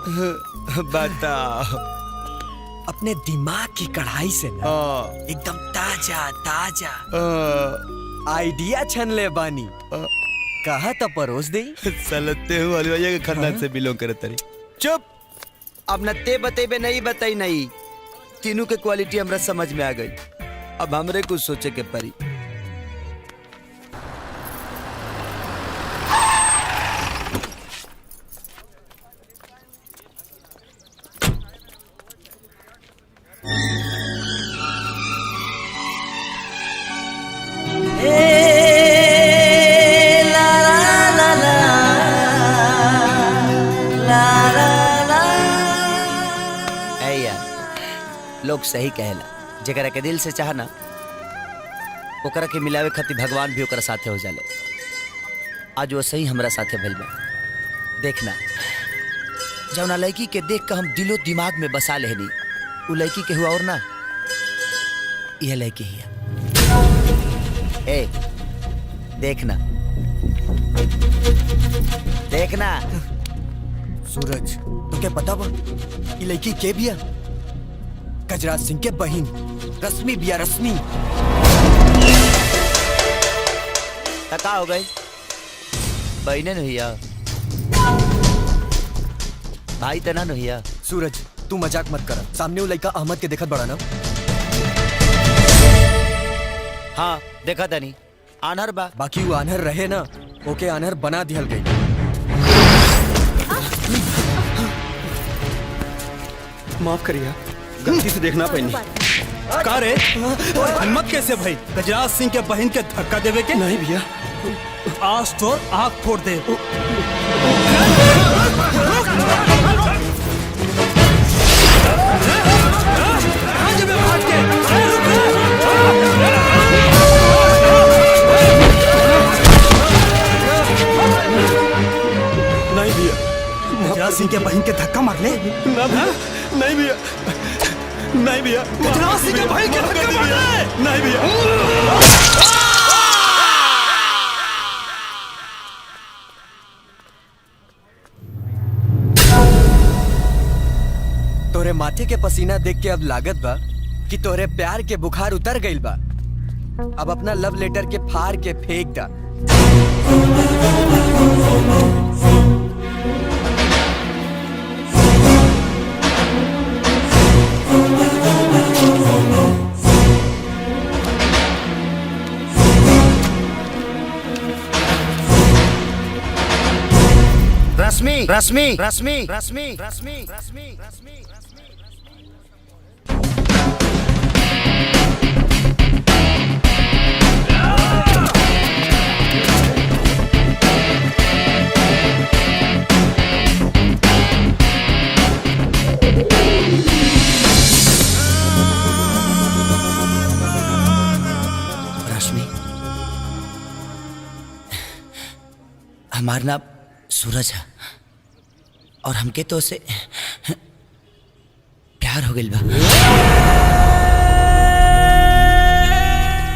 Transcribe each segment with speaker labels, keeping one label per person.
Speaker 1: बताओ।
Speaker 2: अपने दिमाग की कढ़ाई से ना एकदम ताजा ताजा आइडिया छन ले बानी। कहा था परोस दे।
Speaker 1: सलते हूँ हलवाइया के खानदान से बिलोंग करत रही। चुप। अब न ते बतेबे नहीं बताई नहीं। तीनों के क्वालिटी हमरा समझ में आ गई। अब हमरे कुछ सोचे के परी। लोग सही कहेला, जकरा के दिल से चाहना ओकरा के मिलावे खातिर भगवान भी ओकरा साथे हो जाले। आज वो सही हमरा साथे भइल बा। देखना, जौना लड़की के देख के हम दिलो दिमाग में बसा लेहनी, उ लड़की के हुआ और ना, यह लड़की ही है। ए, देखना देखना।
Speaker 2: सूरज, तो क्या पता बा ये लड़की के बिया? गजराज सिंह के बहिन रश्मि बिया, रश्मि।
Speaker 1: तका हो गई बहने नहिया, भाई तना नहिया।
Speaker 2: सूरज, तू मजाक मत कर। सामने वो लड़का अहमद के देखत बड़ा ना?
Speaker 1: हाँ देखा था नहीं, आनहर बा।
Speaker 2: बाकी वो आनहर रहे ना, ओके आनहर बना दिहल गई।
Speaker 3: माफ करिए, गलती से देखना पड़ी।
Speaker 4: का रे, हिम्मत कैसे भाई गजराज सिंह के बहन के धक्का देवे के?
Speaker 3: नहीं भैया,
Speaker 4: आज तो आँख फोड़ दे।
Speaker 3: नहीं भैया,
Speaker 4: गजराज सिंह के बहन के धक्का मार ले।
Speaker 3: नहीं भैया, नहीं भैया,
Speaker 4: गजराज सिंह के बहन के धक्का मार ले।
Speaker 3: नहीं भैया।
Speaker 2: तोरे माथे के पसीना देख के अब लागत बा कि तोरे प्यार के बुखार उतर गइल बा। अब अपना लव लेटर के फाड़ के फेंक दा।
Speaker 1: रश्मि रश्मि रश्मि रश्मि रश्मि रश्मि रश्मि। रश्मि, हमारा नाम सूरज है और हमके तो उसे प्यार हो गइल बा।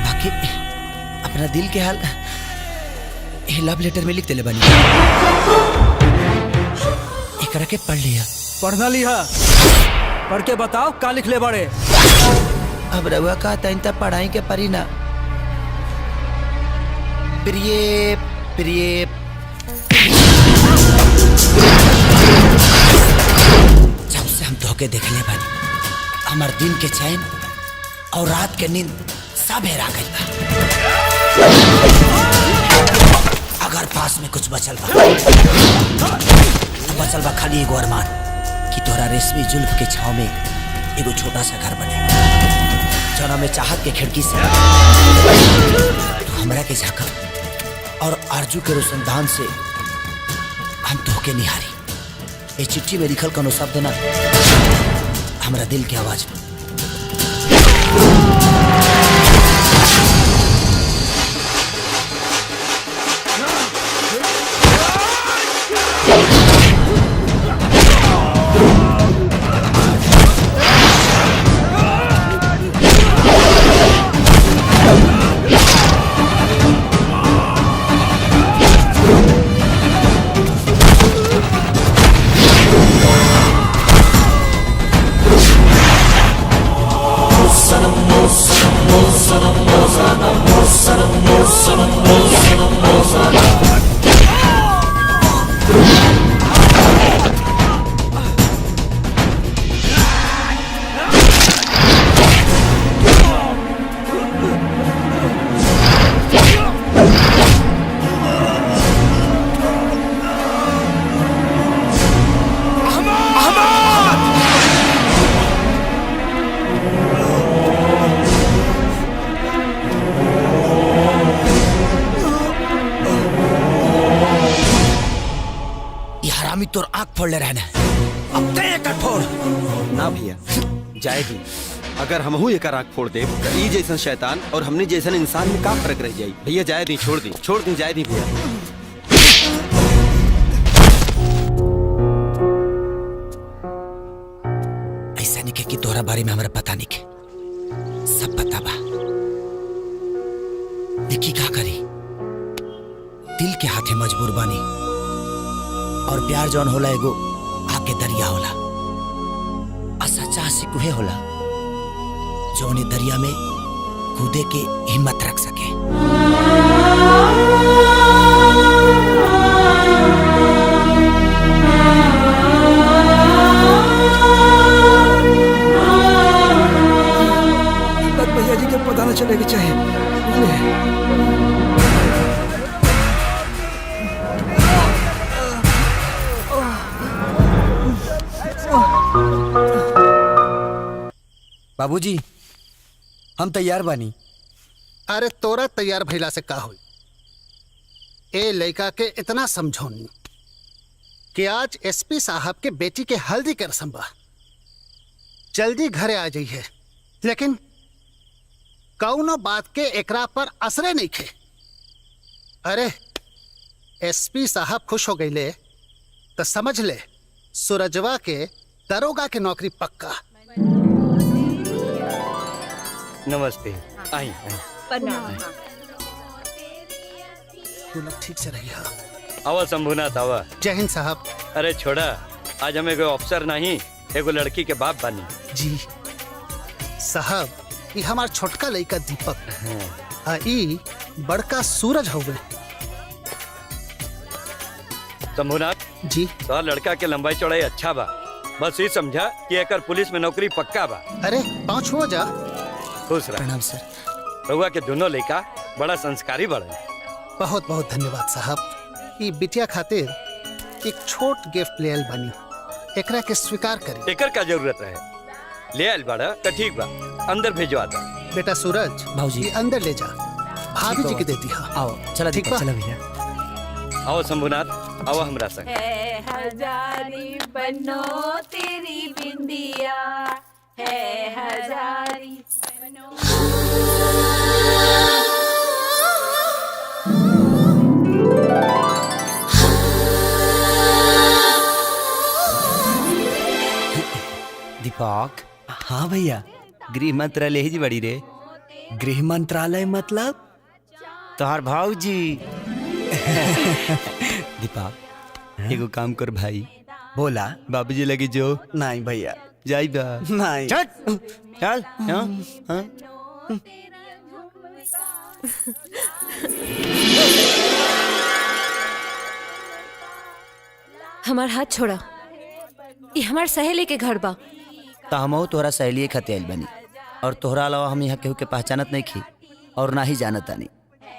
Speaker 1: बाकी अपना दिल के हाल ये लव लेटर में लिख देले बानी। एकरा के पढ़ लिया।
Speaker 4: पढ़ना लिहा, पढ़ के बताओ का लिख ले बड़े।
Speaker 1: अब रउआ का तब पढ़ाई के परी ना। प्रिय प्रिय जब से हम धोखे देखले बानी, हमार दिन के चैन और रात के नींद सब हेरा गइल बा। अगर पास में कुछ बचल बा खाली एगो अरमान कि तोरा रेशमी जुल्फ के छाव में एगो छोटा सा घर बने, जौना में चाहत के खिड़की से तो हमरा के झांका और आरजू के रोशनदान से हम धोखे निहारी। ये चिट्ठी में लिखल कोनो शब्द ना, हमरा दिल की आवाज। तोर आँख फोड़ ले रहना अब ते एक फोड़।
Speaker 3: ना भैया जाए दी, अगर हमहू एक आँख फोड़ दे तो ई जैसन शैतान और हमने जैसन इंसान में का फर्क रह जाई। भैया जाए दी, छोड़ दी जाए दी भैया।
Speaker 1: ऐसा नहीं कि तोहरा बारे में हमारा पता नहीं के, सब पता बा। देखी का करी, दिल के हाथे मजबूर बानी और प्यार जौन होला एगो आके दरिया होला और सच्चा आशिक उहे होला जौन दरिया में कूदे के हिम्मत रख सके।
Speaker 3: भैया जी के पता न चलेगा चाहे।
Speaker 2: बाबूजी हम तैयार बानी।
Speaker 5: अरे तोरा तैयार भइला से का होई? ए लड़का के इतना समझौनी कि आज एसपी साहब के बेटी के हल्दी के रस्म बा, जल्दी घरे आ जाइए, लेकिन कौनो बात के एकरा पर असरे नहीं खे। अरे एसपी साहब खुश हो गईले तो समझ ले सूरजवा के दरोगा के नौकरी पक्का।
Speaker 6: नमस्ते। आई
Speaker 5: तू लोग ठीक से रहिए।
Speaker 6: आवा शंभुनाथ आवा।
Speaker 5: जय हिंद साहब।
Speaker 6: अरे छोड़ा, आज हमें कोई अफसर नहीं एगो लड़की के बाप बानी। जी
Speaker 5: साहब, ये हमार छोटका लड़का दीपक आ ई बड़का सूरज हवे।
Speaker 6: शंभुनाथ
Speaker 5: जी
Speaker 6: तो लड़का के लंबाई चौड़ाई अच्छा बा, बस ये समझा कि एकर पुलिस में नौकरी पक्का बा।
Speaker 5: अरे पाँच हो जा।
Speaker 6: खुश रह।
Speaker 1: प्रणाम सर।
Speaker 6: रउआ के दोनों लड़का बड़ा संस्कारी बड़े।
Speaker 5: बहुत बहुत धन्यवाद साहब। ये बिटिया खातिर एक छोट गिफ्ट ले आयल बनी, एकरा के स्वीकार करी।
Speaker 6: एकर का जरूरत है, ले आयल बड़ा तो ठीक बा, अंदर भेजवा दा।
Speaker 5: बेटा सूरज
Speaker 2: भाऊजी।
Speaker 5: ये अंदर ले जा, भाभी जी की देती है।
Speaker 2: आओ चला
Speaker 5: ठीक
Speaker 2: दीपक,
Speaker 5: बा?
Speaker 2: चला भैया।
Speaker 6: आओ शंभुनाथ, आओ हमरा संग।
Speaker 7: है हजारी बनो तेरी बिंदिया, है हजारी बनो।
Speaker 1: दीपक,
Speaker 2: हाँ भैया।
Speaker 1: गृह मंत्रालय ही बड़ी रे।
Speaker 2: गृह मंत्रालय मतलब?
Speaker 1: तोहार भाऊजी। दीपक, एगो काम कर भाई,
Speaker 2: बोला।
Speaker 1: बाबूजी लगी जो
Speaker 2: नहीं भैया,
Speaker 1: जाई बा।
Speaker 2: नहीं।
Speaker 1: चल चल। हाँ हाँ।
Speaker 8: हमार हाथ छोड़ा, ये हमार सहेली के घर बा।
Speaker 1: तो हम तोहरा सहेली खाते आइल बनी और तोहरा अलावा हम यहाँ केहू के पहचानत नहीं खी और ना ही जानत आनी।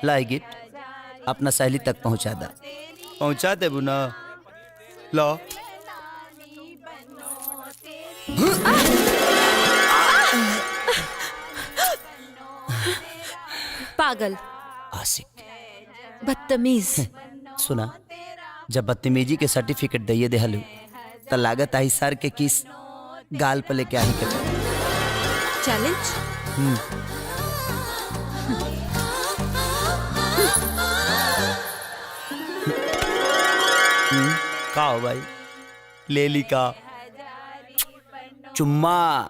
Speaker 1: लाई गिफ्ट अपना सहेली तक पहुँचा दा। पहुँचा देबू ना? लो।
Speaker 8: पागल,
Speaker 1: आशिक,
Speaker 8: बदतमीज।
Speaker 1: सुना, जब बदतमीजी के सर्टिफिकेट दिए देहलू तो लागत आई सर के किस गाल पे लेके आई के
Speaker 8: चैलेंज।
Speaker 1: का हो भाई, ले ली का चुम्मा।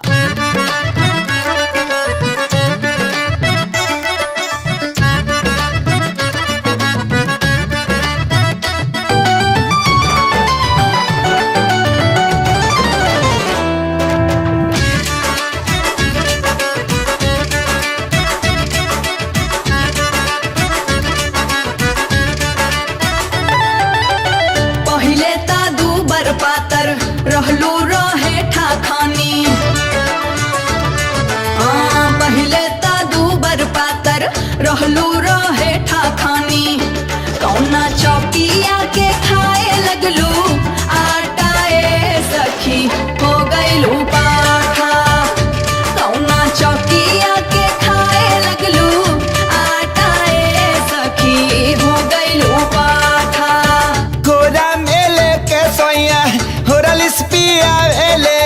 Speaker 9: रहलू रहे ठाखानी, पहले ता दूबर पातर रहलू रहे ठाखानी। कौना चौकिया के खाए लगलू आटाए सखी, हो गईलू पाठा। कौना चौकिया के खाए लगलू आटाए सखी, हो गईलू पाठा।
Speaker 10: गोरा मेले के सोया पियावेले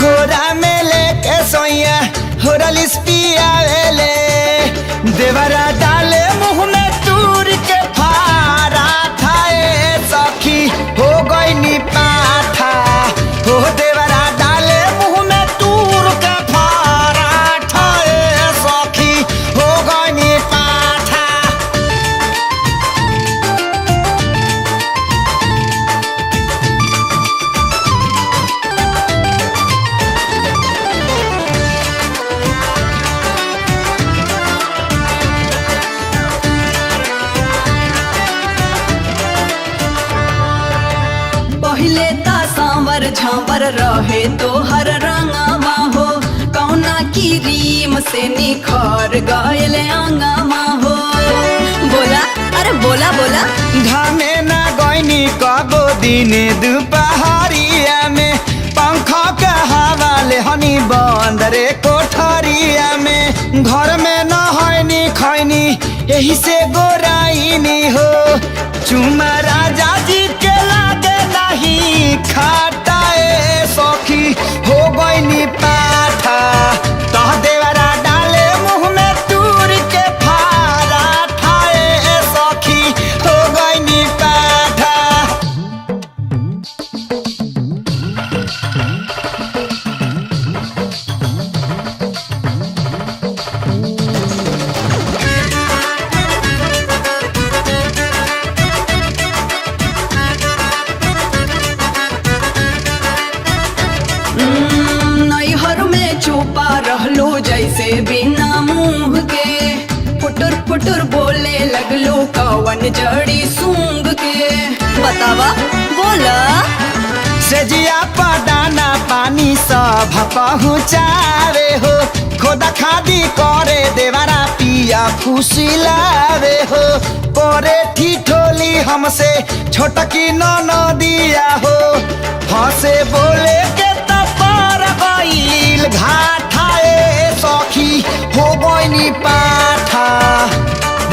Speaker 10: कोरा में लेके सोइया होरलिस पियावेले देवरा डाले मुंह में तूर के फारा थाए सखी हो गई नी पाठा हो देवरा डाले मुंह में तूर के फारा थाए सखी हो गई नी पाठा।
Speaker 9: पहिले ता सांवर झांवर रहे तो हर रंगवा हो कौना की रीम से निखर गयल अंगवा हो बोला अरे बोला बोला
Speaker 10: घामे ना गईनी कबो दिने दुपहरिया में पंखा के हवा ले हनी बंदरे कोठरिया में घर में न हईनी खैनी यही से गोराइनी हो चुमा राजा जी के लागे नहीं खाटाए सखी हो गईनी पाठा तह देवरा डाले मुंह में तूर के फारा ठाए सखी हो गईनी पाठा।
Speaker 9: नैहर में छुपा रहलो जैसे बिना मुंह के फुटुर फुटुर बोले लगलो कवन जड़ी सूंघ के बतावा बोला
Speaker 10: सेजिया पदाना पानी सब पहुँचावे हो खोदा खादी करे देवरा पिया फुसिलावे हो करे ठिठोली हमसे छोटकी नदिया हो हंसे बोले के तपर गईल घाटाए सखी हो गईनी पाठा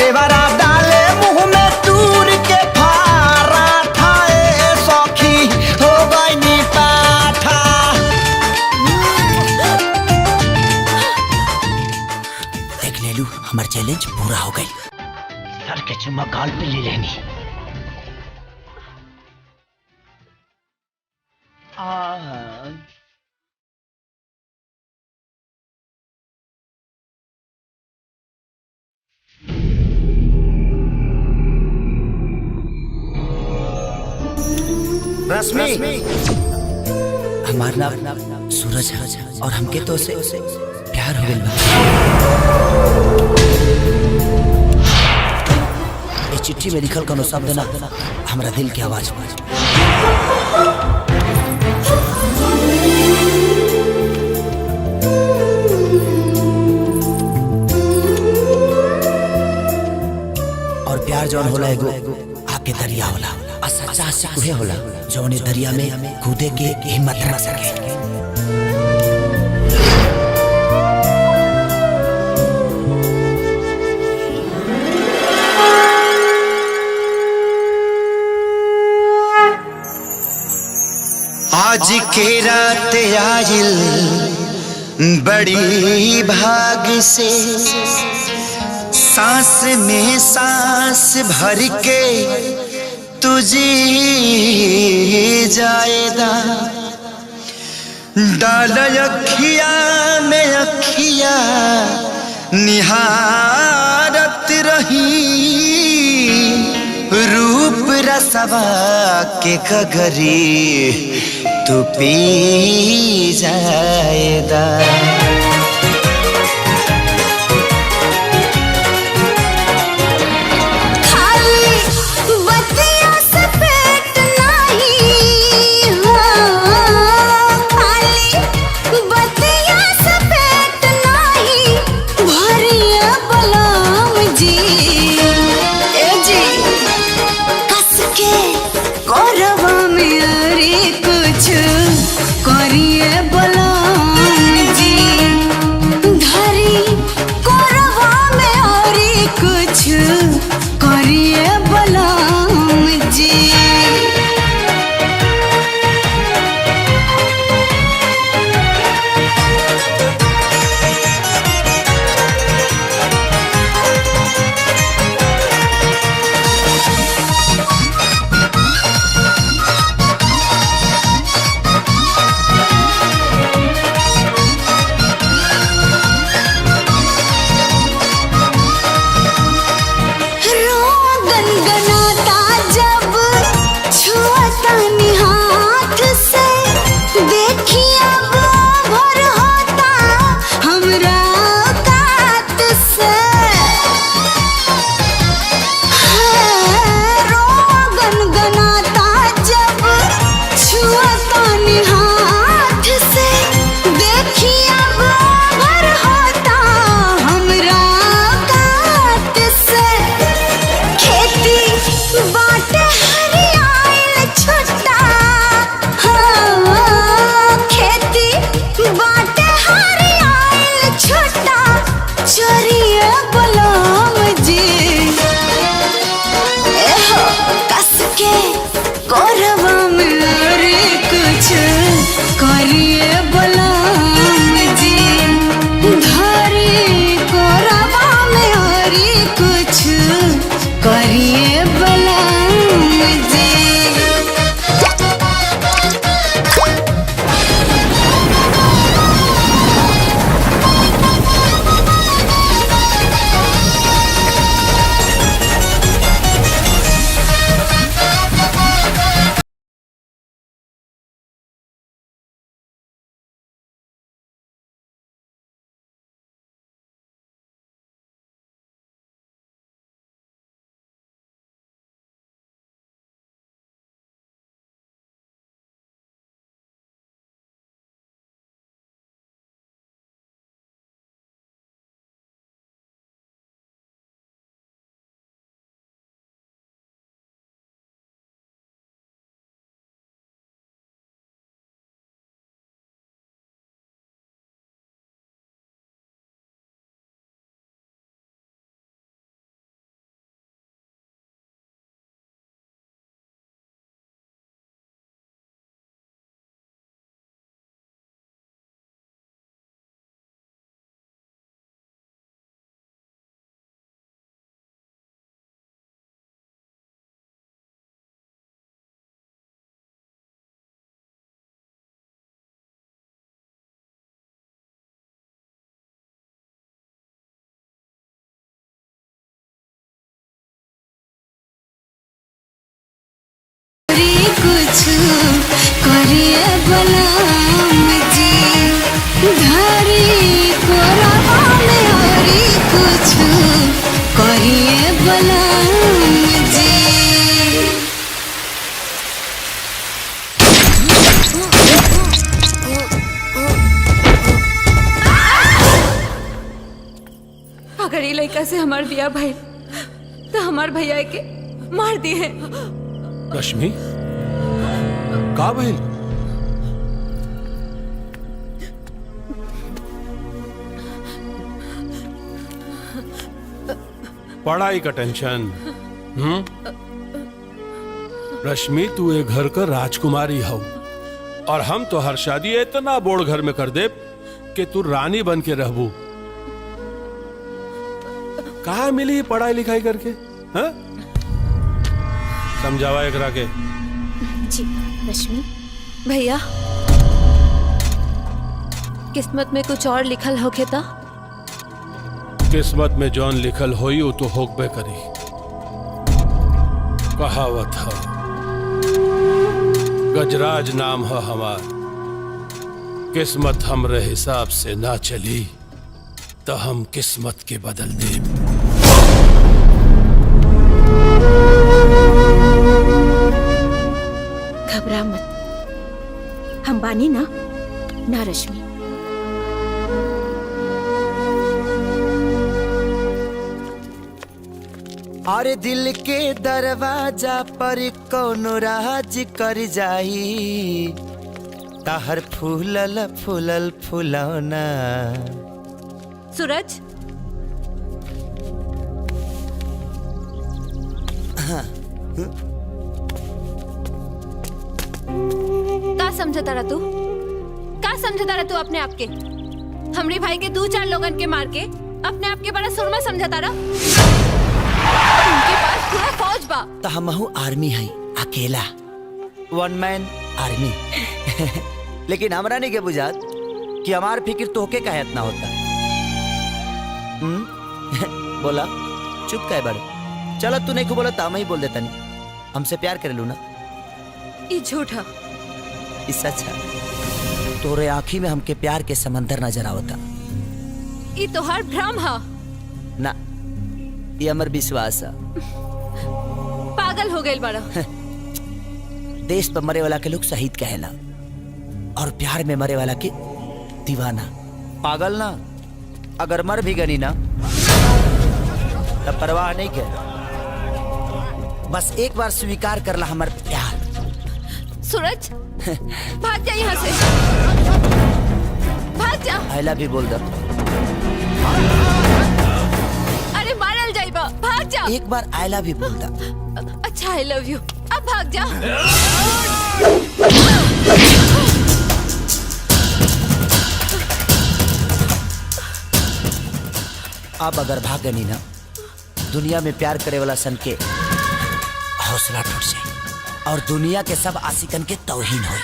Speaker 10: देवरा डाले मुंह में तूर के फारा ठाए सखी हो गईनी पाठा।
Speaker 1: देख ले लू हमार चैलेंज पूरा हो गई सर के चुम्मा गाल पे ले लेनी।
Speaker 10: रश्मि
Speaker 1: हमार नाम सूरज है और हमके तो से प्यार हो गइल बा। ये चिट्ठी में लिखल कोनो शब्द ना हमरा दिल की आवाज बा। और प्यार जौन होला एगो आके दरिया होला और सच्चा आशिक उहे होला जौन दरिया में कूदे के हिम्मत ना सके।
Speaker 10: आज के रात आइल बड़ी भाग से सांस में सांस भर के तुझे जाएदा डाल अखिया में अखिया निहारत रही रूप रसवा के कगरी तू पी जाएदा।
Speaker 9: करिए बलम जी में अरे कुछ करिए बलम जी धरी कोरबा में अरे कुछ करिए बलम जी। कुछ करिए बलम जी धरी कोरबा में हरी कुछ करिए बलम जी।
Speaker 8: अगर ये लड़का से हमार बिया भाई तो हमार भैया के मार दिए।
Speaker 11: रश्मि का भइल? पढ़ाई का टेंशन? रश्मि तू ए घर का राजकुमारी हो और हम तो हर शादी इतना बोड़ घर में कर दे कि तू रानी बन के रहबू। कहाँ मिली पढ़ाई लिखाई करके? हाँ? समझावा एकरा के।
Speaker 8: जी रश्मि भैया किस्मत में कुछ और लिखल होके था।
Speaker 11: किस्मत में जौन लिखल होई वो तो होकबे करी। कहावत है गजराज नाम है हमार, किस्मत हमरे हिसाब से ना चली तो हम किस्मत के बदल दे।
Speaker 8: घबरा मत, हम बानी ना रश्मि।
Speaker 1: अरे दिल के दरवाजा पर कोनो राज कर जाई, ताहर फूलल फूलल फुलौना।
Speaker 8: सूरज
Speaker 1: हाँ।
Speaker 8: का समझता रहा तू? का समझता रहा तू अपने आप के? हमरे भाई के 2-4 लोगन के मार के अपने आप के बड़ा सुरमा समझता रहा। उनके पास पूरा फौज बा।
Speaker 1: तो हमहू आर्मी है, अकेला 1 मैन आर्मी। लेकिन हमरा नहीं के बुझात कि हमार फिक्र तोहके काहे इतना होता। बोला चुप काहे बड़े? चलो तू नहीं को बोला तो हम ही बोल देता। नहीं हमसे प्यार कर लू ना?
Speaker 8: ये झूठा।
Speaker 1: इससे अच्छा तोरे आँखी में हमके प्यार के समंदर नजर आवता।
Speaker 8: ये तोहार भ्रम है
Speaker 1: ना, ये हमर विश्वास है।
Speaker 8: पागल हो गए बड़ा।
Speaker 1: देश पर मरे वाला के लोग शहीद कहेला और प्यार में मरे वाला के दीवाना। पागल ना, अगर मर भी गनी ना तब परवाह नहीं कर। बस एक बार स्वीकार करला हमार प्यार।
Speaker 8: सूरज भाग जा यहाँ से, भाग जा।
Speaker 1: आई लव यू बोल दो।
Speaker 8: अरे मारल जाइबा, भाग जा।
Speaker 1: एक बार आई लव यू बोल दो।
Speaker 8: अच्छा आई लव यू, अब भाग जा।
Speaker 1: अब अगर भागनी ना दुनिया में प्यार करे वाला सन के हौसला टूट जाए और दुनिया के सब आशिकन के तौहीन हो।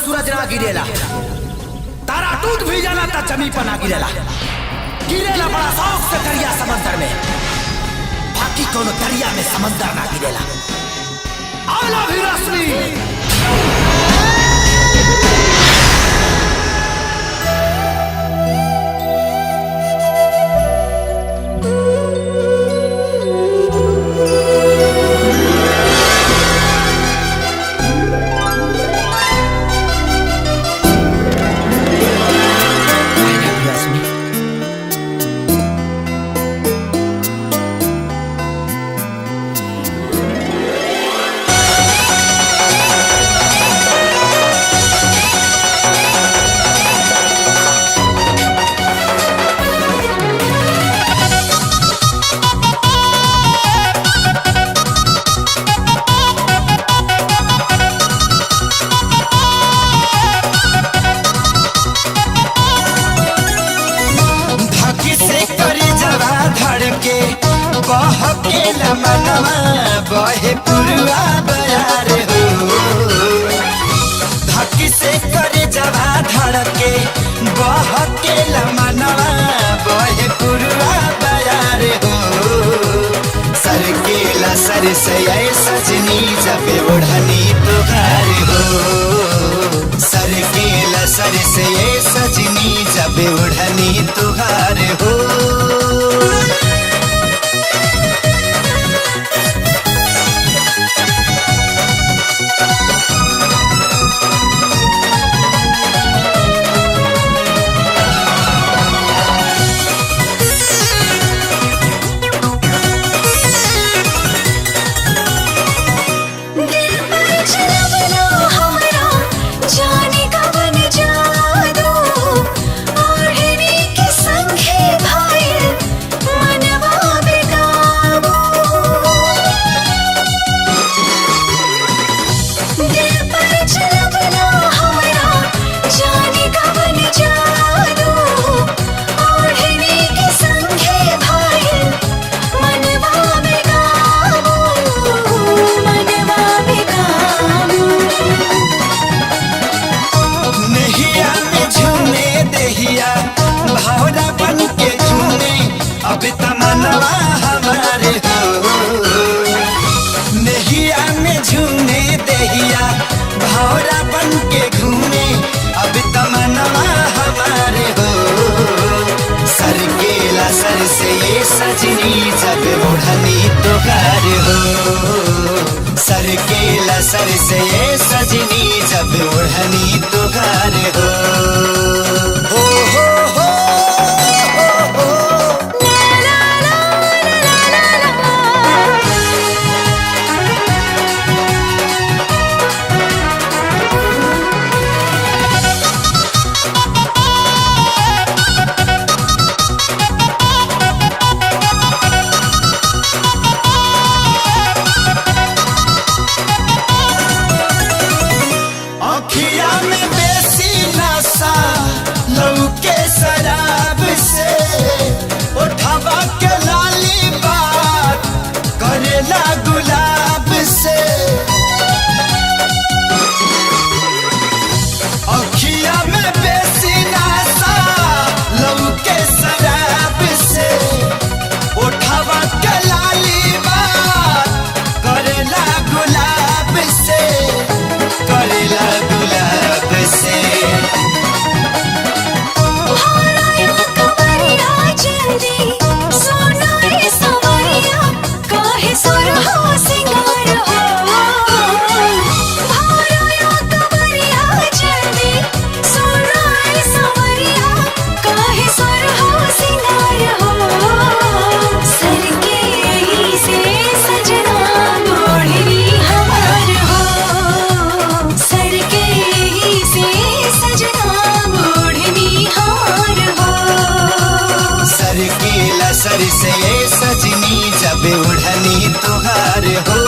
Speaker 1: सूरज ना गिरेला, तारा टूट भी जाला ता जमीन पर ना गिरेला, गिरेला बड़ा शौक से दरिया समंदर में, बाकी कोनो दरिया में समंदर ना गिरेला। आला भी रश्मि बहे पुरवा बयार हो, धकी से करे जवा धड़के बहके लमनवा बहे पुरवा बयार हो। सर के लसर से सजनी जब ओढ़नी तुहार हो, सर के लसर से सजनी जब ओढ़नी तुहार हो। सजनी जब ओढ़नी तुहार हो, सर के लसर से सजनी जब ओढ़नी तुहार हो। हो हो हो हो हो शराब से उठावा के ला
Speaker 10: पे उड़नी तुहार हो।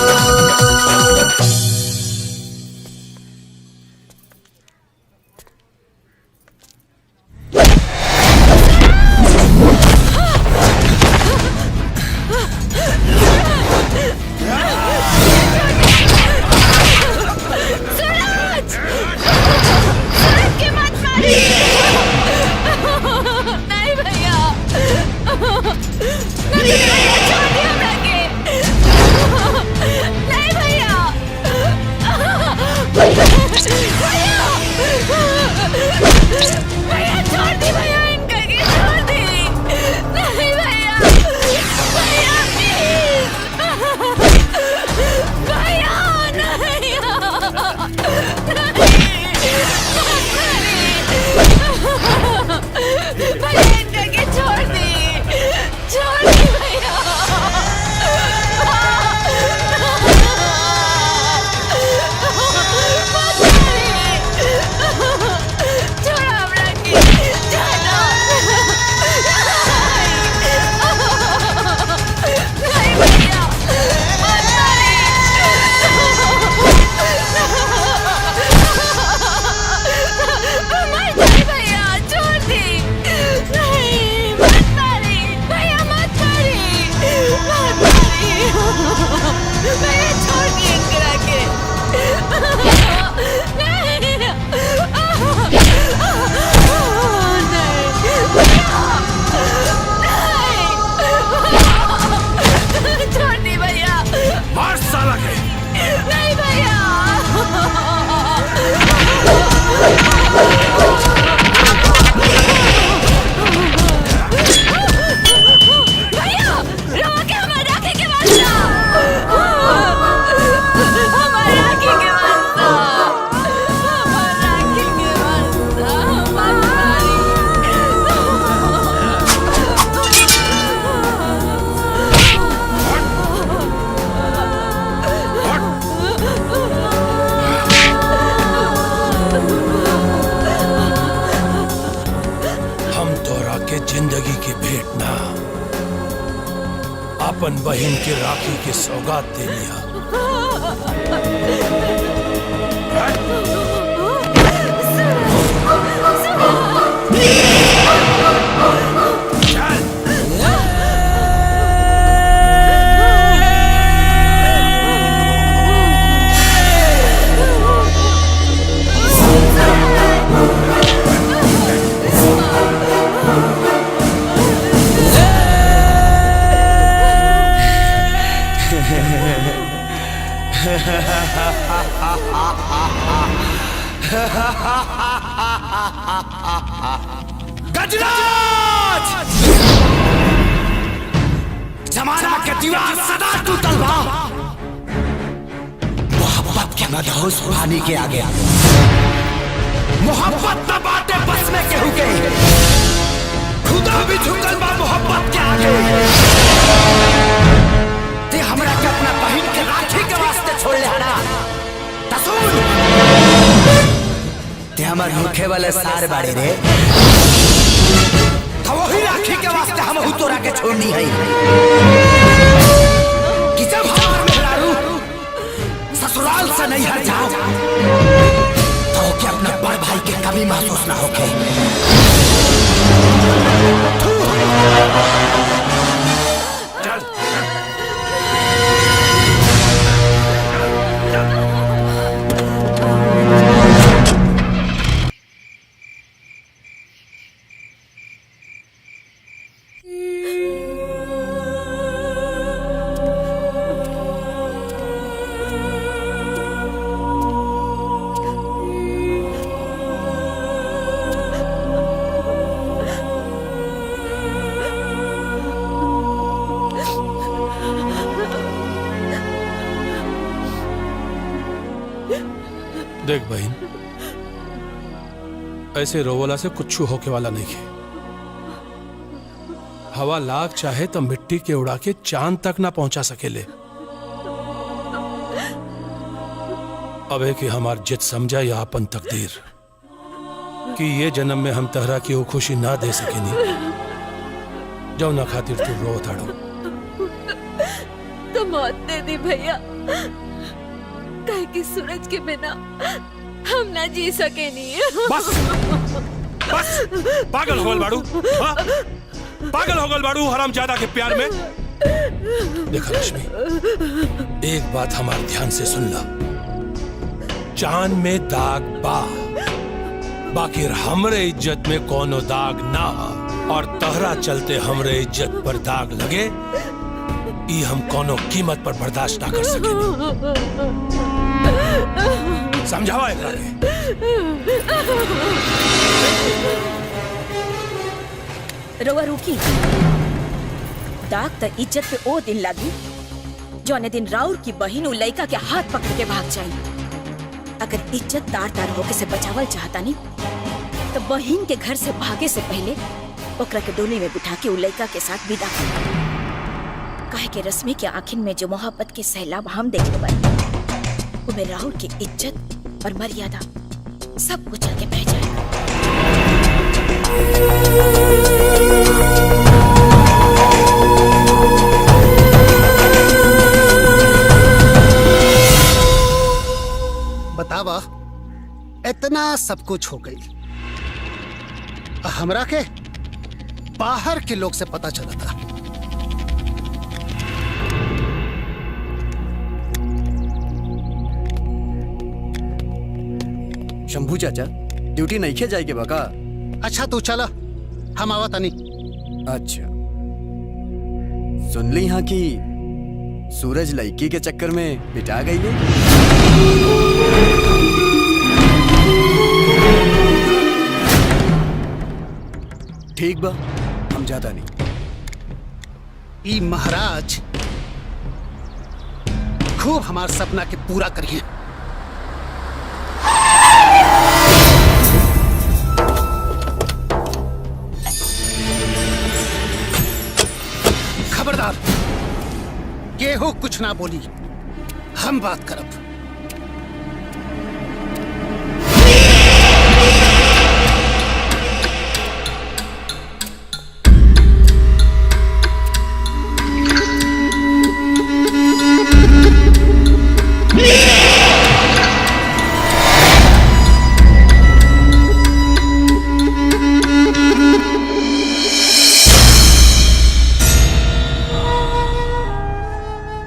Speaker 11: जिंदगी की भेंट ना अपन बहन के राखी की सौगात दे लिया।
Speaker 10: गजराज! जमाना के दीवार सदा टूटल बा, मोहब्बत के मदहोश पानी के आगे मोहब्बत न बाटे बस में केहू के, खुदा भी झुकल बा मोहब्बत के आगे। ते हमरा के अपना बहन के राखी के वास्ते छोड़ ले हना तसुन
Speaker 1: ते हमार मुखे वाले सार बाड़े रे,
Speaker 10: तो वही राखी के वास्ते हम हु तोरा के छोड़नी है कि जब हमार मेहरारू ससुराल से नहीं हट जाओ तो क्या अपना बड़ भाई के कभी महसूस ना होके।
Speaker 11: देख बहन, ऐसे रोवला से कुछ होके वाला नहीं है। हवा लाख चाहे तो मिट्टी के उड़ा के चांद तक ना पहुंचा सकेले। अबे कि हमार जित समझा या अपन तकदीर कि ये जन्म में हम तहरा की वो खुशी ना दे सकेनी जो ना खातिर तू रो ताड़ो।
Speaker 8: मौत दे दी भैया, काहे कि सूरज के बिना हम ना जी सके नहीं।
Speaker 11: बस बस, पागल हो गल बाड़ू, हाँ? पागल हो गल बाड़ू हरामजादा के प्यार में। देखा लक्ष्मी, एक बात हमारे ध्यान से सुन ला, चांद में दाग बा, बाकी हमरे इज्जत में कोनो दाग ना, और तहरा चलते हमरे इज्जत पर दाग लगे, ई हम कोनो कीमत पर बर्दाश्त ना कर सके। समझावा एकरा के।
Speaker 7: रवा रुकी, दाग त इज्जत पे ओ दिन लगी जौने दिन राउर की बहिन उ लइका के हाथ पकड़ के भाग जाई। अगर इज्जत तार तार होके से बचावल चाहता नहीं तो बहिन के घर से भागे से पहले ओकरा के डोली में बिठा के उ लइका के साथ विदा कर। काहे के रश्मि के आँखिन में जो मोहब्बत के सैलाब हम देखले बानी, उमे राहुल की इज्जत और मर्यादा सब कुछ आगे बह जाएगा।
Speaker 5: बतावा, इतना सब कुछ हो गई, हमरा के बाहर के लोग से पता चला था।
Speaker 2: शंभू चाचा, ड्यूटी नहीं खे जाएगी बका?
Speaker 5: अच्छा तू चला, हम आवा तनी।
Speaker 2: अच्छा, सुन ली यहाँ की सूरज लड़की के चक्कर में पिटा गई है। ठीक बा, हम जाता नहीं।
Speaker 5: ई महाराज खूब हमार सपना के पूरा करिए। खबरदार, केहू कुछ ना बोली, हम बात करब।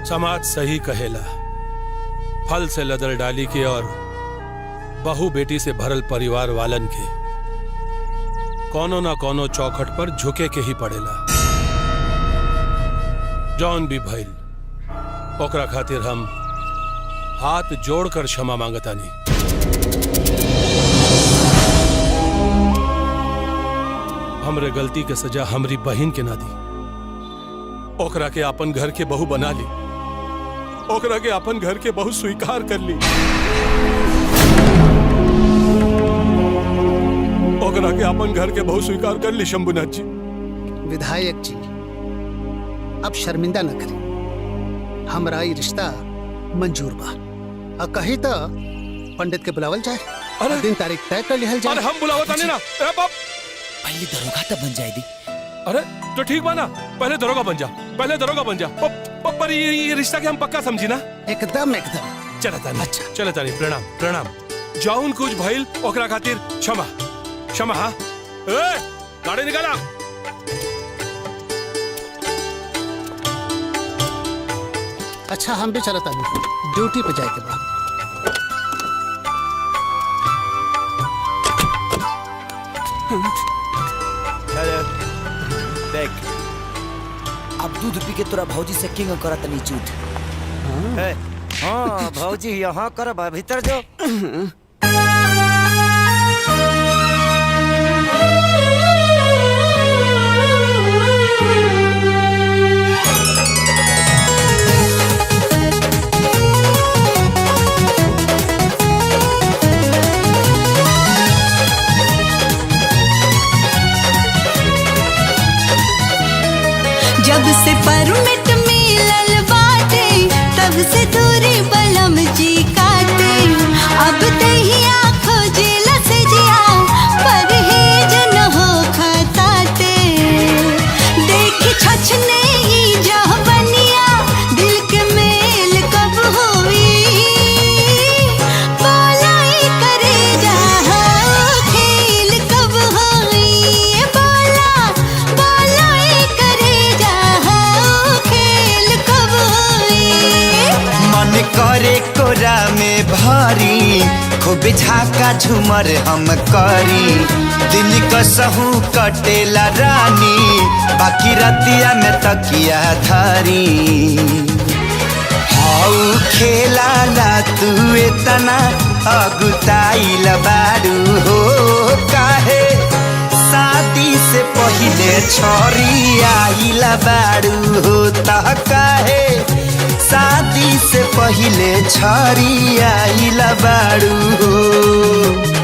Speaker 11: समाज सही कहेला, फल से लदल डाली के और बहू बेटी से भरल परिवार वालन के कोनो ना कोनो चौखट पर झुके के ही पड़ेला। जौन भी भइल ओकरा खातिर हम हाथ जोड़कर क्षमा मांगतानी। हमरे गलती के सजा हमरी बहिन के ना दी, ओकरा के अपन घर के बहू बना ली, ओकरा के अपन घर के बहू स्वीकार कर ली, ओकरा के अपन घर के बहू स्वीकार कर ली। शंभुनाथ जी,
Speaker 5: विधायक जी, अब शर्मिंदा न करें, हमरा ई रिश्ता मंजूर बा। और कही तो पंडित के बुलावल जाए,
Speaker 11: अरे
Speaker 5: दिन तारीख तय कर लिहल जाए।
Speaker 11: अरे हम बुलावता नहीं ना, बाप
Speaker 1: पहले दरोगा तब बन जाएगी।
Speaker 11: अरे तो ठीक बा ना, पहले दरोगा बन जा, पहले दरोगा बन जा। पर ये रिश्ता के हम पक्का समझी ना?
Speaker 5: एकदम एकदम।
Speaker 11: चला तानी, अच्छा चला तानी, प्रणाम प्रणाम। जाउन कुछ भइल ओकरा खातिर क्षमा क्षमा। हाँ, ए गाड़ी निकाला।
Speaker 5: अच्छा हम भी चलता नहीं, ड्यूटी पे जाए के बाद।
Speaker 1: देख, अब दूध पी के तोरा भौजी से किंग करत नहीं झूठ। हाँ भौजी यहाँ कर, भीतर जो।
Speaker 9: जब से परमिट मिलल बाटे तब से दूरी बलम जी काटे। अब तहिया खोजिला से जिया परहेज न हो खताते। देख छछने ही जह बनिया दिल के में
Speaker 10: खूब झाका झूमर हम करी दिन कसहू कटेला रानी बाकी रतिया में तकिया धरी हाउ खेला ला तू इतना अगुताइल बारू हो काहे शादी से पहले छोरी आइल बारू हो त काहे शादी से पहले छोरी आइल बारू हो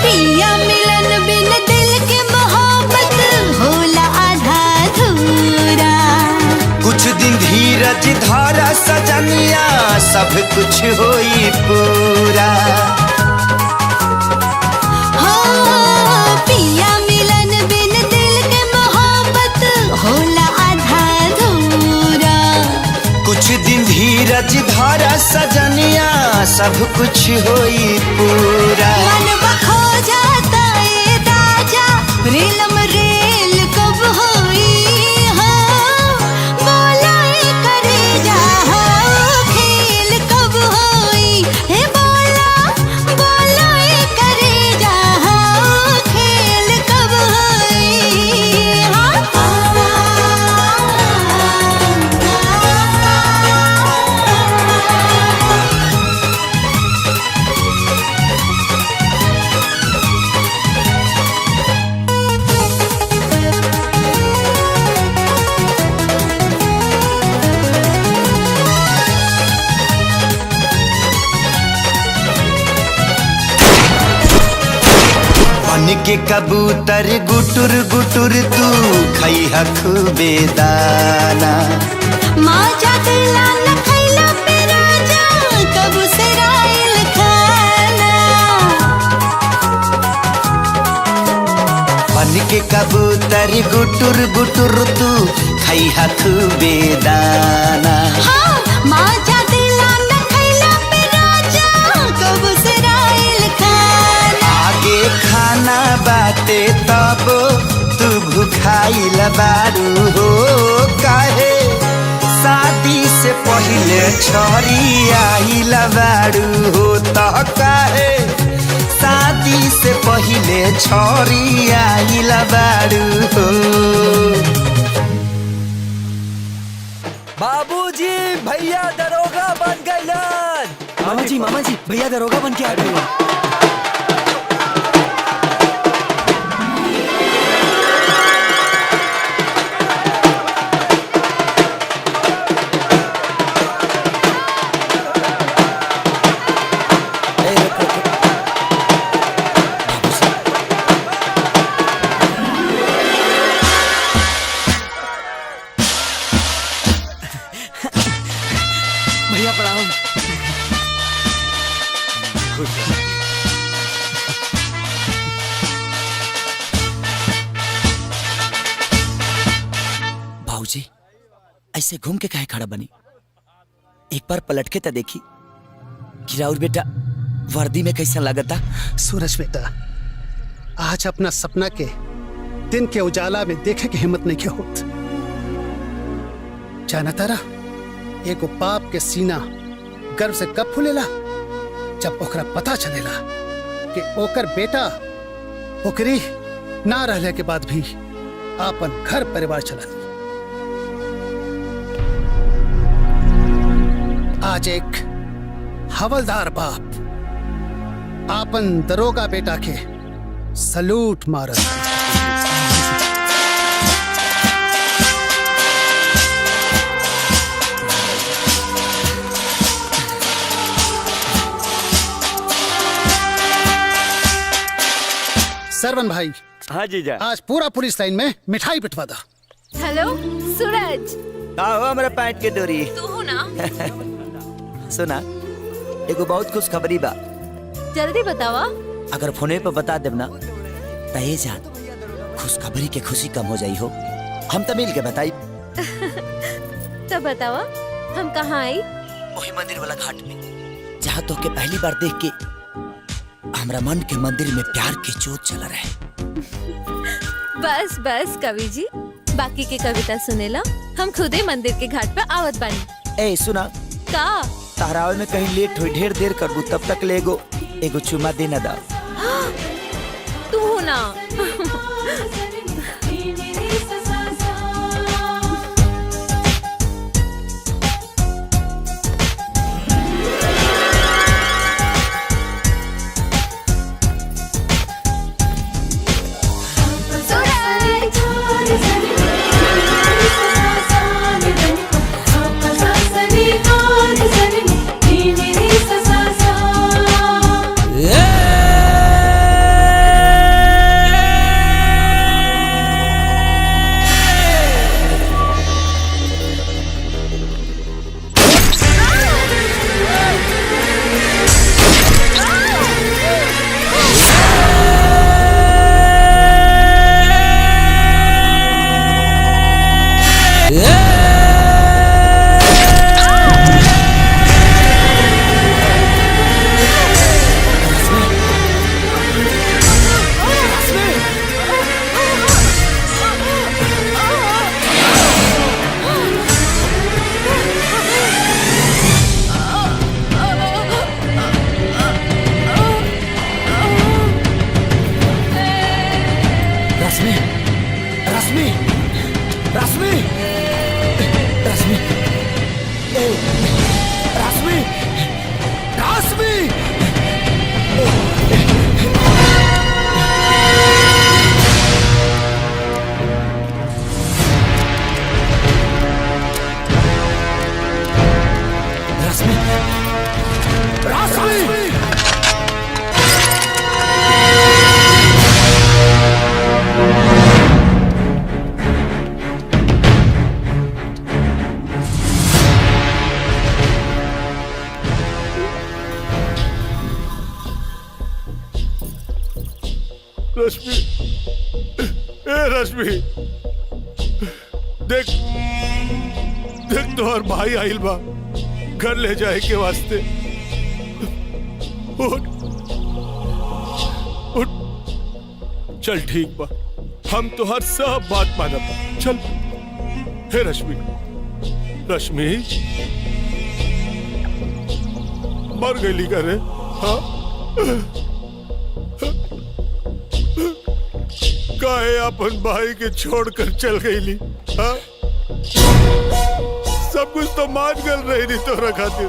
Speaker 9: पिया मिलन बिन दिल के मोहब्बत होला आधा अधूरा
Speaker 10: कुछ दिन धीरज धारा सजनिया सब कुछ होई पूरा
Speaker 9: हाँ पिया मिलन बिन दिल के मोहब्बत होला आधा अधूरा
Speaker 10: कुछ दिन धीरज धारा सजनिया सब कुछ होई पूरा
Speaker 9: मनवा खो जाता ए राजा रेलम रेल कब होई हाँ बोला ए करे जा हाँ खेल कब होई हे बोला ए करे जा हाँ खेल कब होई
Speaker 10: बन के कबूतर गुटुर गुटुर तू खैहा खूबे दाना
Speaker 9: माँ जागला न खैला पे राजा कब से राइल खाना
Speaker 10: बन के कबूतर गुटुर गुटुर तू खैहा खूबे दाना
Speaker 9: हाँ माँ जागला न खैला पे राजा कब से राइल खाना
Speaker 10: आगे खाना बाटे तब तू भुखाइल बारू हो काहे शादी से पहले छोरी आइल बारू हो त काहे शादी से पहले छोरी आइल बारू हो
Speaker 2: बाबूजी भैया दरोगा बन गए मामा जी भैया दरोगा बन के आ गए भैया प्रणाम
Speaker 1: भाऊजी ऐसे घूम के काहे खड़ा बनी एक बार पलट के तो देखी कि राउर बेटा वर्दी में कैसा लगता
Speaker 5: सूरज बेटा आज अपना सपना के दिन के उजाला में देखे की हिम्मत नहीं के होत जाना तारा एगो बाप के सीना गर्व से कब फूलेला जब ओकरा पता चलेला कि ओकर बेटा ओकरी ना रहले के बाद भी आपन घर परिवार चला आज एक हवलदार बाप आपन दरोगा बेटा के सलूट मारत सरवन भाई
Speaker 6: हाँ जीजा
Speaker 5: आज पूरा पुलिस लाइन में मिठाई पिटवा दो
Speaker 8: हेलो सूरज
Speaker 1: आओ हमारा पैंट के डोरी
Speaker 8: तू हो ना
Speaker 1: सुना एगो बहुत खुश खबरी बा
Speaker 8: जल्दी बतावा
Speaker 1: अगर फोने पे बता देब ना तो ये जान खुशखबरी के खुशी कम हो जाई हो हम तो मिल के बताई
Speaker 8: तो बतावा हम कहाँ आई
Speaker 1: वही मंदिर वाला घाट में जहाँ तो के पहली बार देख के हमरा मन के मंदिर में प्यार के जोत जल रहे।
Speaker 8: बस बस कवि जी, बाकी की कविता सुनेला हम खुदे मंदिर के घाट पे आवत बानी।
Speaker 1: ए सुना,
Speaker 8: का
Speaker 1: तहरावे में कहीं लेट हुई, ढेर देर करबू तब तक ले एगो चुमा देना दा।
Speaker 8: तू ना
Speaker 11: रश्मि, ए रश्मि, देख देख तोहर भाई आइल बा घर ले जाए के वास्ते। उठ उठ, चल ठीक बा, हम तोहर सब बात मानब। चल। हे रश्मि, रश्मि मर गई करे? हाँ, काहे अपन भाई के छोड़कर चल गईली? हाँ, सब कुछ तो मान गल रही नहीं तोरा खातिर,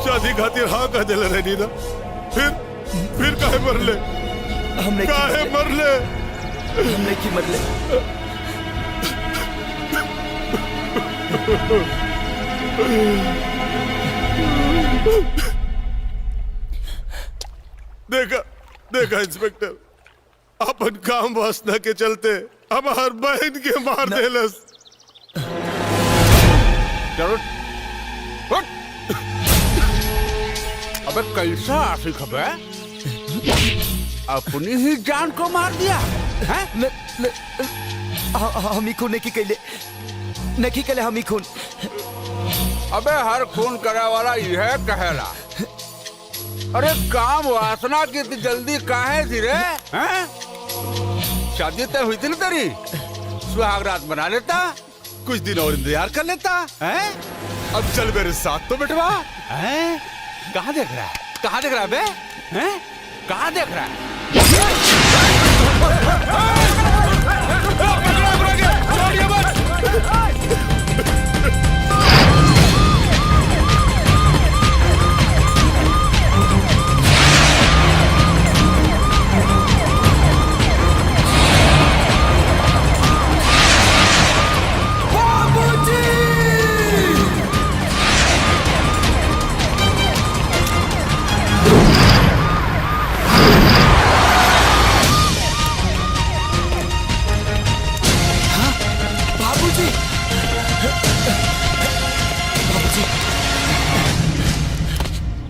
Speaker 11: शादी खातिर हाँ कह दिल रही ना, फिर काहे मरले?
Speaker 1: हमने
Speaker 11: काहे मरले?
Speaker 1: हमने की मरले?
Speaker 11: देखा देखा इंस्पेक्टर, अपन काम वासना के चलते हमार बहन के मार देलस।
Speaker 12: अबे कैसा आशिक है? अपनी ही जान को मार दिया है?
Speaker 1: हम ही खून नहीं कैले, नहीं कैले हम ही खून।
Speaker 12: अबे हर खून करे वाला यह कहेला। अरे काम वासना की इतनी जल्दी काहे थी रे? हैं? शादी तय हुई थी ना तेरी, सुहाग रात बना लेता,
Speaker 11: कुछ दिन और इंतजार कर लेता है। अब चल मेरे साथ तो बिठवा।
Speaker 12: हैं? कहाँ देख रहा है? कहाँ देख रहा है बे? हैं? कहाँ देख रहा है?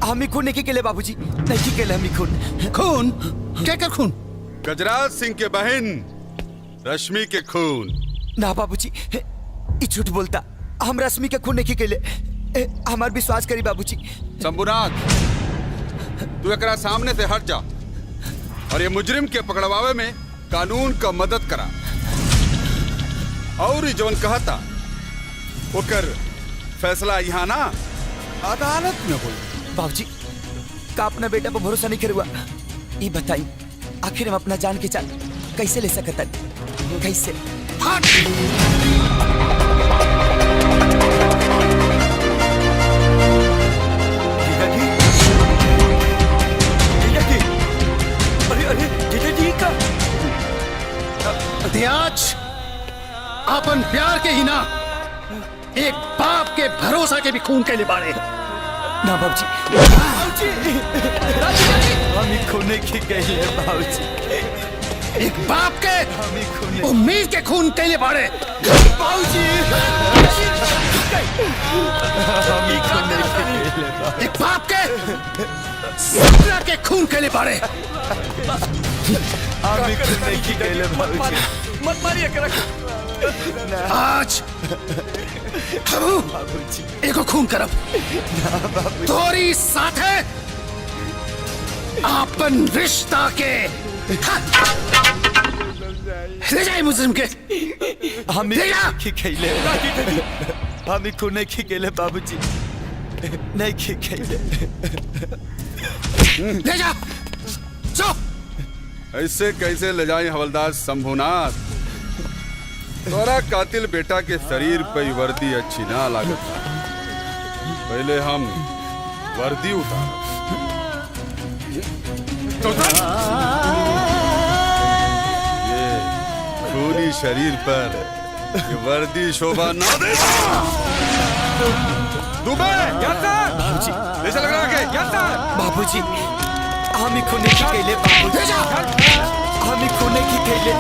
Speaker 1: हम ही खून नहीं केले बाबूजी, नहीं केले हम ही खून।
Speaker 5: खून? क्या कर खून?
Speaker 13: गजराज सिंह के बहन रश्मि के खून।
Speaker 1: ना बाबूजी, ये झूठ बोलता, हम रश्मि के खून नहीं केले, हमार विश्वास करी बाबूजी।
Speaker 13: शंभुनाथ, तू एकरा सामने से हट जा और ये मुजरिम के पकड़वावे में कानून का मदद करा। और जौन कहता ओकर फैसला यहाँ ना अदालत में हो।
Speaker 1: बाबूजी का अपना बेटा पर भरोसा नहीं करुआ। ये बताई आखिर हम अपना जान के जान कैसे ले सकता, कैसे?
Speaker 5: आज अपन प्यार के ही ना, एक बाप के भरोसा के भी खून के लिबाड़े
Speaker 1: ना बाबूजी। हम ही खूने की गई है बाबूजी।
Speaker 5: एक बाप के उम्मीद के खून के लिबाड़े
Speaker 1: बाबूजी।
Speaker 5: एक बाप के सपना के खून के लिबाड़े।
Speaker 1: मत मारिए कर।
Speaker 5: आज हम एको खून करब तोरी साथे आपन रिश्ता के ले जाए मुजरिम के।
Speaker 1: हम ही खेले, हम ही खूने की खेले बाबूजी, नहीं खेले।
Speaker 5: ले जा चो।
Speaker 13: ऐसे कैसे ले जाए हवलदार शंभुनाथ? तोरा कातिल बेटा के शरीर पे वर्दी अच्छी ना लागत। पहले हम वर्दी उतार। ये खूनी शरीर पर ये वर्दी शोभा ना दे। दुबे
Speaker 1: बाबूजी
Speaker 13: ऐसा लग रहा है
Speaker 1: बाबूजी हम ही खूने की खेले बाबूजी, हम ही खूने की खेले।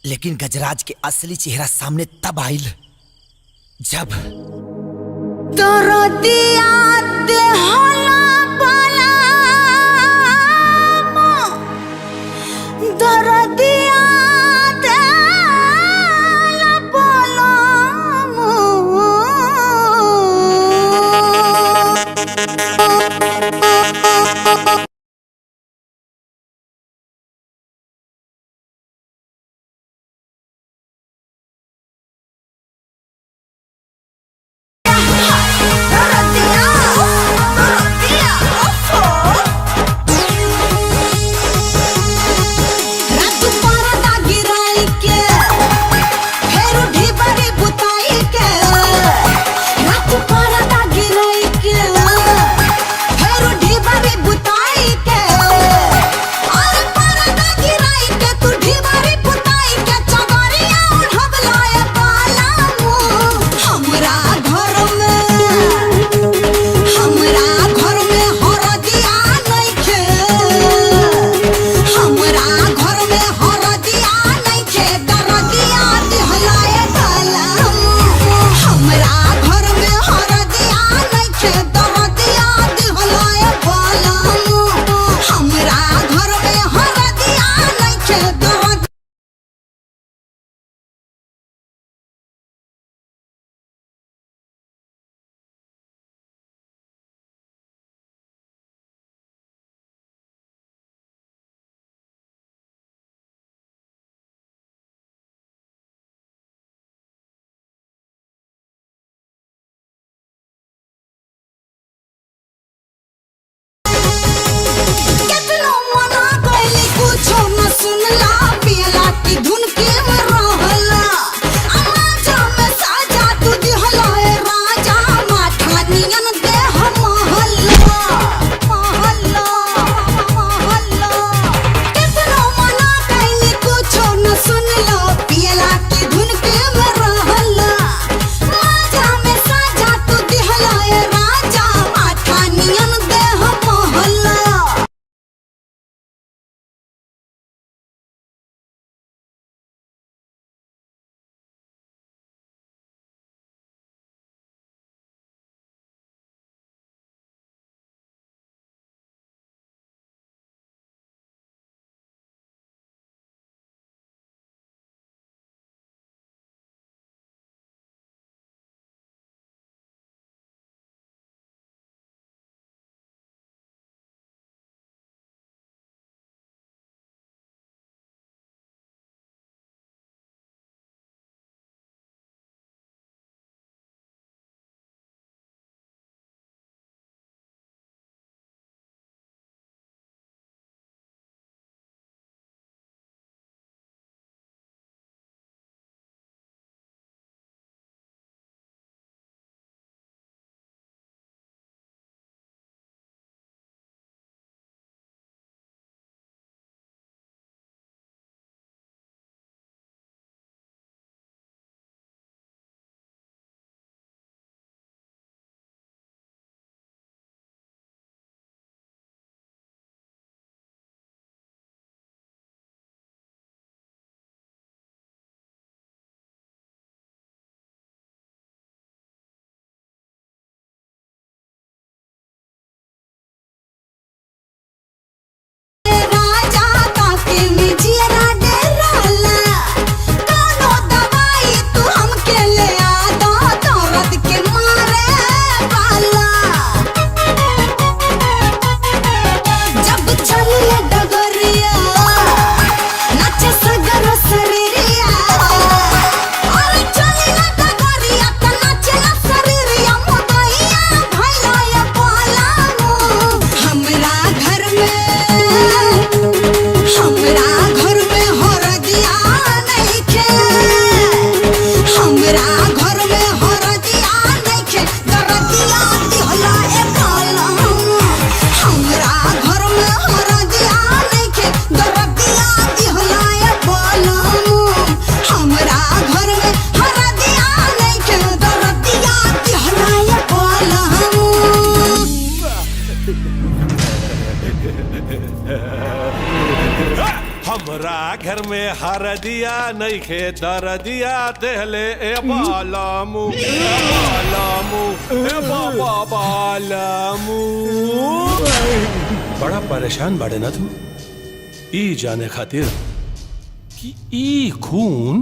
Speaker 1: लेकिन गजराज के असली चेहरा सामने तब आइल जब
Speaker 11: हमरा घर में हर दिया नहीं खे दर दिया देहले ए बालामू ए बाबा बालामू। बड़ा परेशान बाड़े ना तू ई जाने खातिर कि ई खून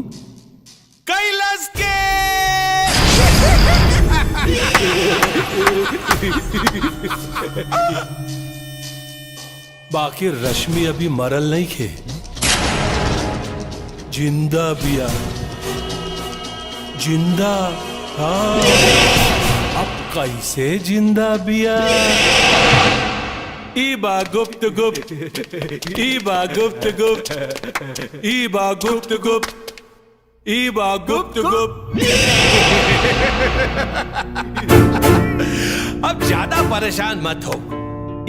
Speaker 11: कैलाश के बाकी रश्मि अभी मरल नहीं खे, जिंदा बिया जिंदा। हाँ अब कैसे जिंदा बिया? ईबा गुप्त गुप्त ईबा गुप्त गुप्त ईबा गुप्त गुप्त ईबा गुप्त गुप्त। अब ज्यादा परेशान मत हो,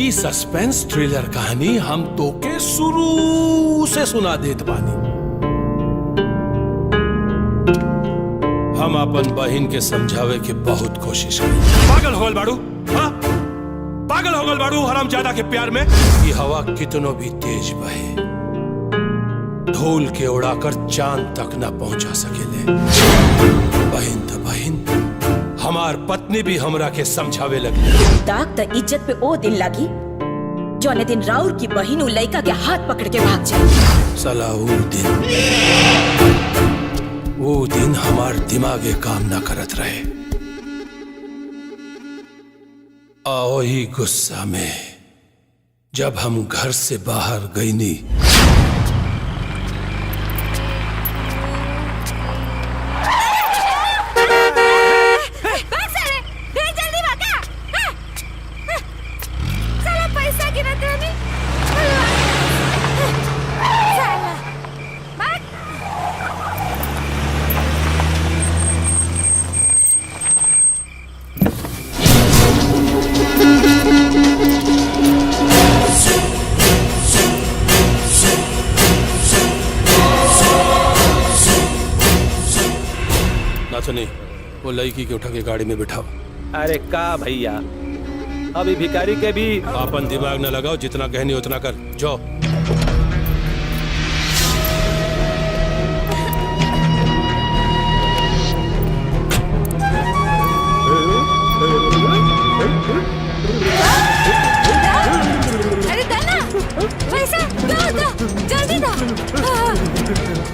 Speaker 11: ई सस्पेंस थ्रिलर कहानी हम तो के शुरू से सुना देत बानी। हम अपन बहन के समझावे के बहुत कोशिश करी। पागल हो गल बाड़ू, हाँ पागल हो गल बाड़ू हरामजादा के प्यार में। ये हवा कितनो भी तेज बहे धूल के उड़ाकर चांद तक न पहुंचा सकेले। बहन तो बहन, हमार पत्नी भी हमरा के समझावे लगी।
Speaker 7: दाग त इज्जत पे ओ दिन लगी जौने दिन राउर की बहन उ लइका के हाथ पकड़ के भाग जाए।
Speaker 11: साला वो दिन हमार दिमागे काम ना करत रहे। आओ ही गुस्सा में जब हम घर से बाहर गई नी, सुनी वो लड़की के उठा के गाड़ी में बिठाओ।
Speaker 3: अरे का भैया, अभी भिखारी के भी
Speaker 11: अपन दिमाग न लगाओ, जितना कहनी उतना कर जाओ।
Speaker 8: अरे दाना पैसा दो जल्दी दो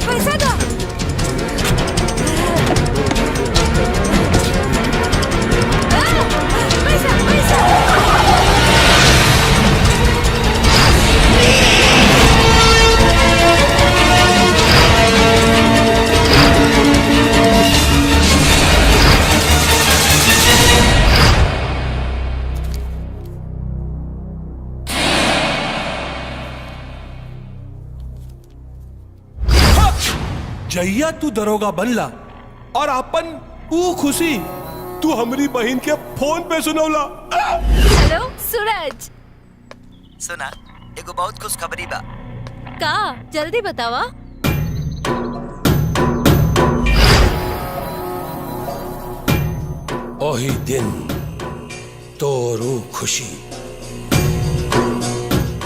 Speaker 8: पैसा दो।
Speaker 11: जैया तू दरोगा बनला और अपन वो खुशी तू हमारी बहन के फोन पे सुनौला।
Speaker 8: हेलो सूरज,
Speaker 1: सुना एगो बहुत खुश खबरी बा।
Speaker 8: का जल्दी बतावा।
Speaker 11: ओही दिन तोरू खुशी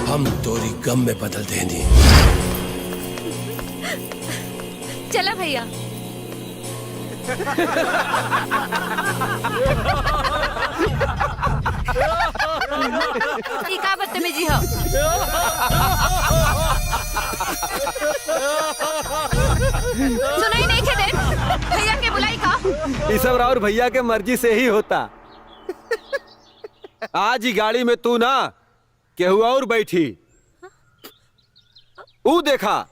Speaker 11: हम तोरी गम में बदल देनी।
Speaker 8: चला भैया। का बदतमीजी हो। सुनाई नहीं खे दे भैया के बुलाई का।
Speaker 3: ये सब राउर भैया के मर्जी से ही होता। आज ही गाड़ी में तू ना केहू और बैठी, ऊ देखा।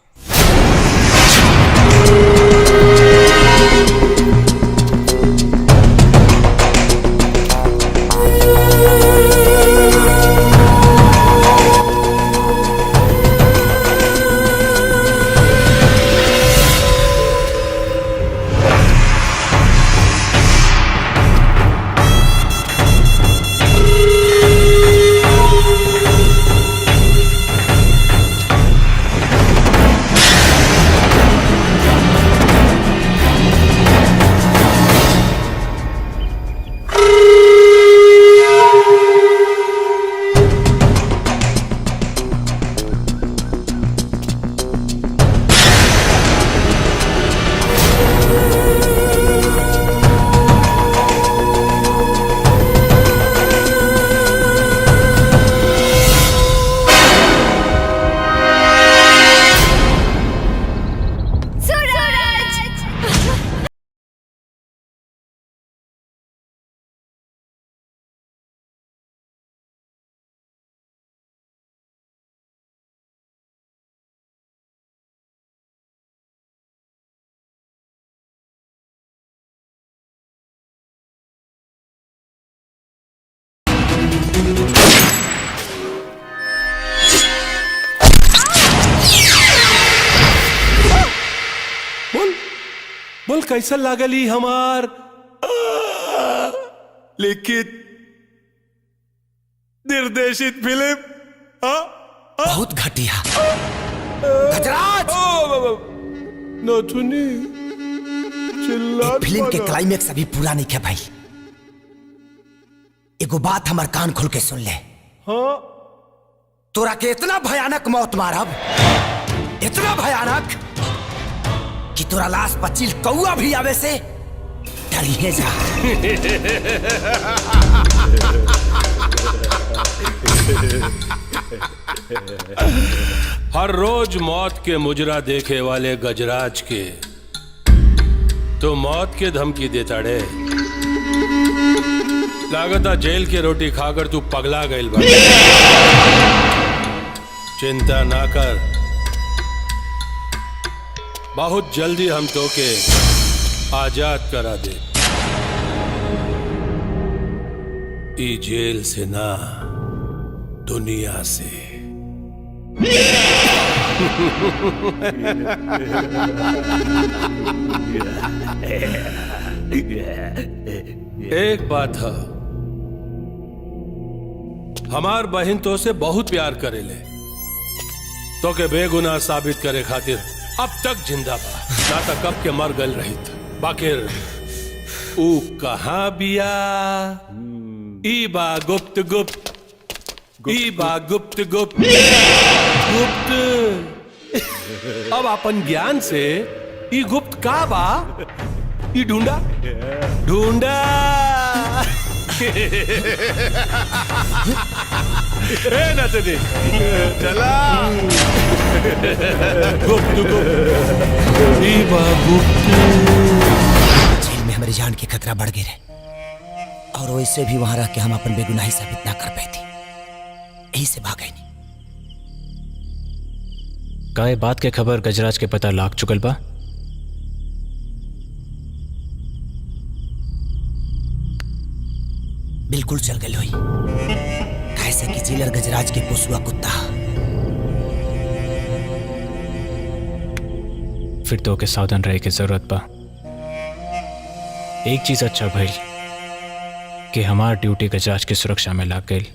Speaker 11: बोल बोल कैसा लागली हमार लिखित निर्देशित फिल्म?
Speaker 2: बहुत घटिया। गजराज
Speaker 11: नथुनी चिल्ला
Speaker 2: फिल्म के क्लाइमेक्स अभी पूरा नहीं किया भाई। एगो बात हमार कान खोल के सुन ले।
Speaker 11: हाँ
Speaker 2: तोरा के इतना भयानक मौत मारब, इतना भयानक कि तोरा लाश पर चिल कौआ भी आवे से डरिए जा।
Speaker 11: हर रोज मौत के मुजरा देखे वाले गजराज के तो मौत के धमकी देता रे। लागता जेल के रोटी खाकर तू पगला गइल बा। चिंता ना कर, बहुत जल्दी हम तो के आजाद करा दे। ई जेल से ना दुनिया से। एक बात है, हमार बहन तो से बहुत प्यार करेले, तो के बेगुनाह साबित करे खातिर अब तक जिंदा बा, ना तक कब के मर गल रहित। बाकिर ऊ कहाँ बिया? ई बा गुप्त गुप्त, ई बा गुप्त गुप्त गुप्त। अब अपन ज्ञान से ई गुप्त का बा ई ढूंढा ढूंढा। नचनी चला गुप्त गुप्त ई बा गुप्त।
Speaker 2: जेल में हमारी जान के खतरा बढ़ गए रहे और वैसे भी वहां रह के हम अपन बेगुनाही साबित ना कर पाए थे, यही से भाग गए।
Speaker 14: काय बात के खबर गजराज के पता लाग चुकल बा?
Speaker 2: बिल्कुल चल गए हुई, कैसे कि जेलर गजराज के पोसुआ कुत्ता।
Speaker 14: फिर तो के सावधान रहे की जरूरत बा। एक चीज अच्छा भइल कि हमार ड्यूटी गजराज की सुरक्षा में लाग गई।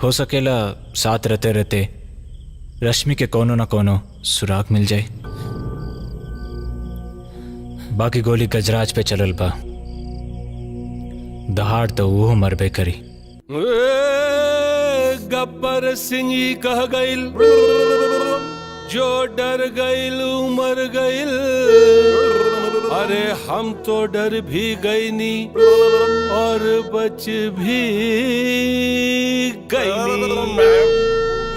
Speaker 14: हो सकेला साथ रहते रहते रश्मि के कोनो ना कोनो सुराग मिल जाए। बाकी गोली गजराज पे चलल बा, दहाड़ तो वो मरबे करी।
Speaker 11: गब्बर सिंह कह गइल, जो डर गइल मर गइल। अरे हम तो डर भी गईनी और बच भी गईनी।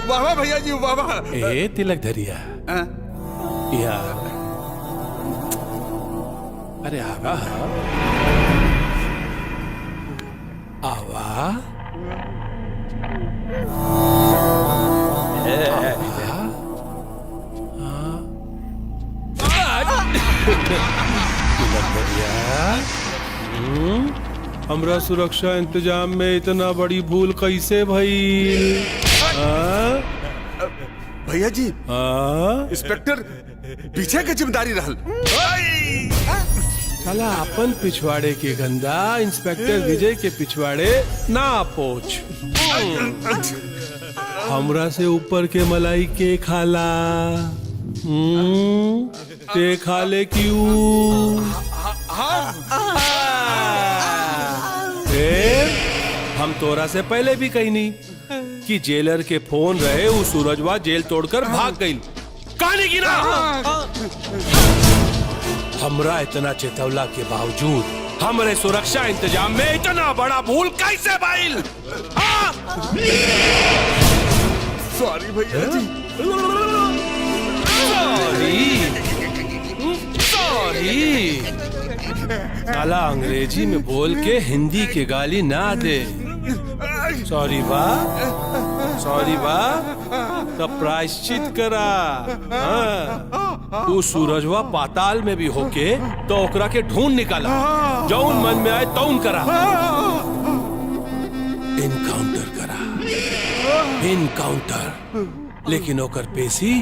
Speaker 12: वाह भैया जी वाह।
Speaker 11: ए तिलक धरिया या अरे आवा आवा हमरा सुरक्षा इंतजाम में इतना बड़ी भूल कैसे भइल?
Speaker 12: भैया जी इंस्पेक्टर पीछे के जिम्मेदारी रहल।
Speaker 11: साला अपन पिछवाड़े के गंदा इंस्पेक्टर विजय के पिछवाड़े ना पहुंच। हमरा से ऊपर के मलाई के खाला ते खाले क्यों? हम तोरा से पहले भी कही नहीं कि जेलर के फोन रहे वो सूरजवा जेल तोड़कर भाग गई। कहानी की ना हमरा इतना चेतवला के बावजूद हमरे सुरक्षा इंतजाम में इतना बड़ा भूल कैसे भइल?
Speaker 12: सॉरी भैया जी,
Speaker 11: सॉरी। साला अंग्रेजी में बोल के हिंदी के गाली ना दे। सॉरी बा, सॉरी बा, तब प्रायश्चित करा। तू सूरजवा पाताल में भी होके तो ओकरा के ढूंढ निकाला, जौन मन में आए तौन करा। इनकाउंटर, लेकिन ओकर पेशी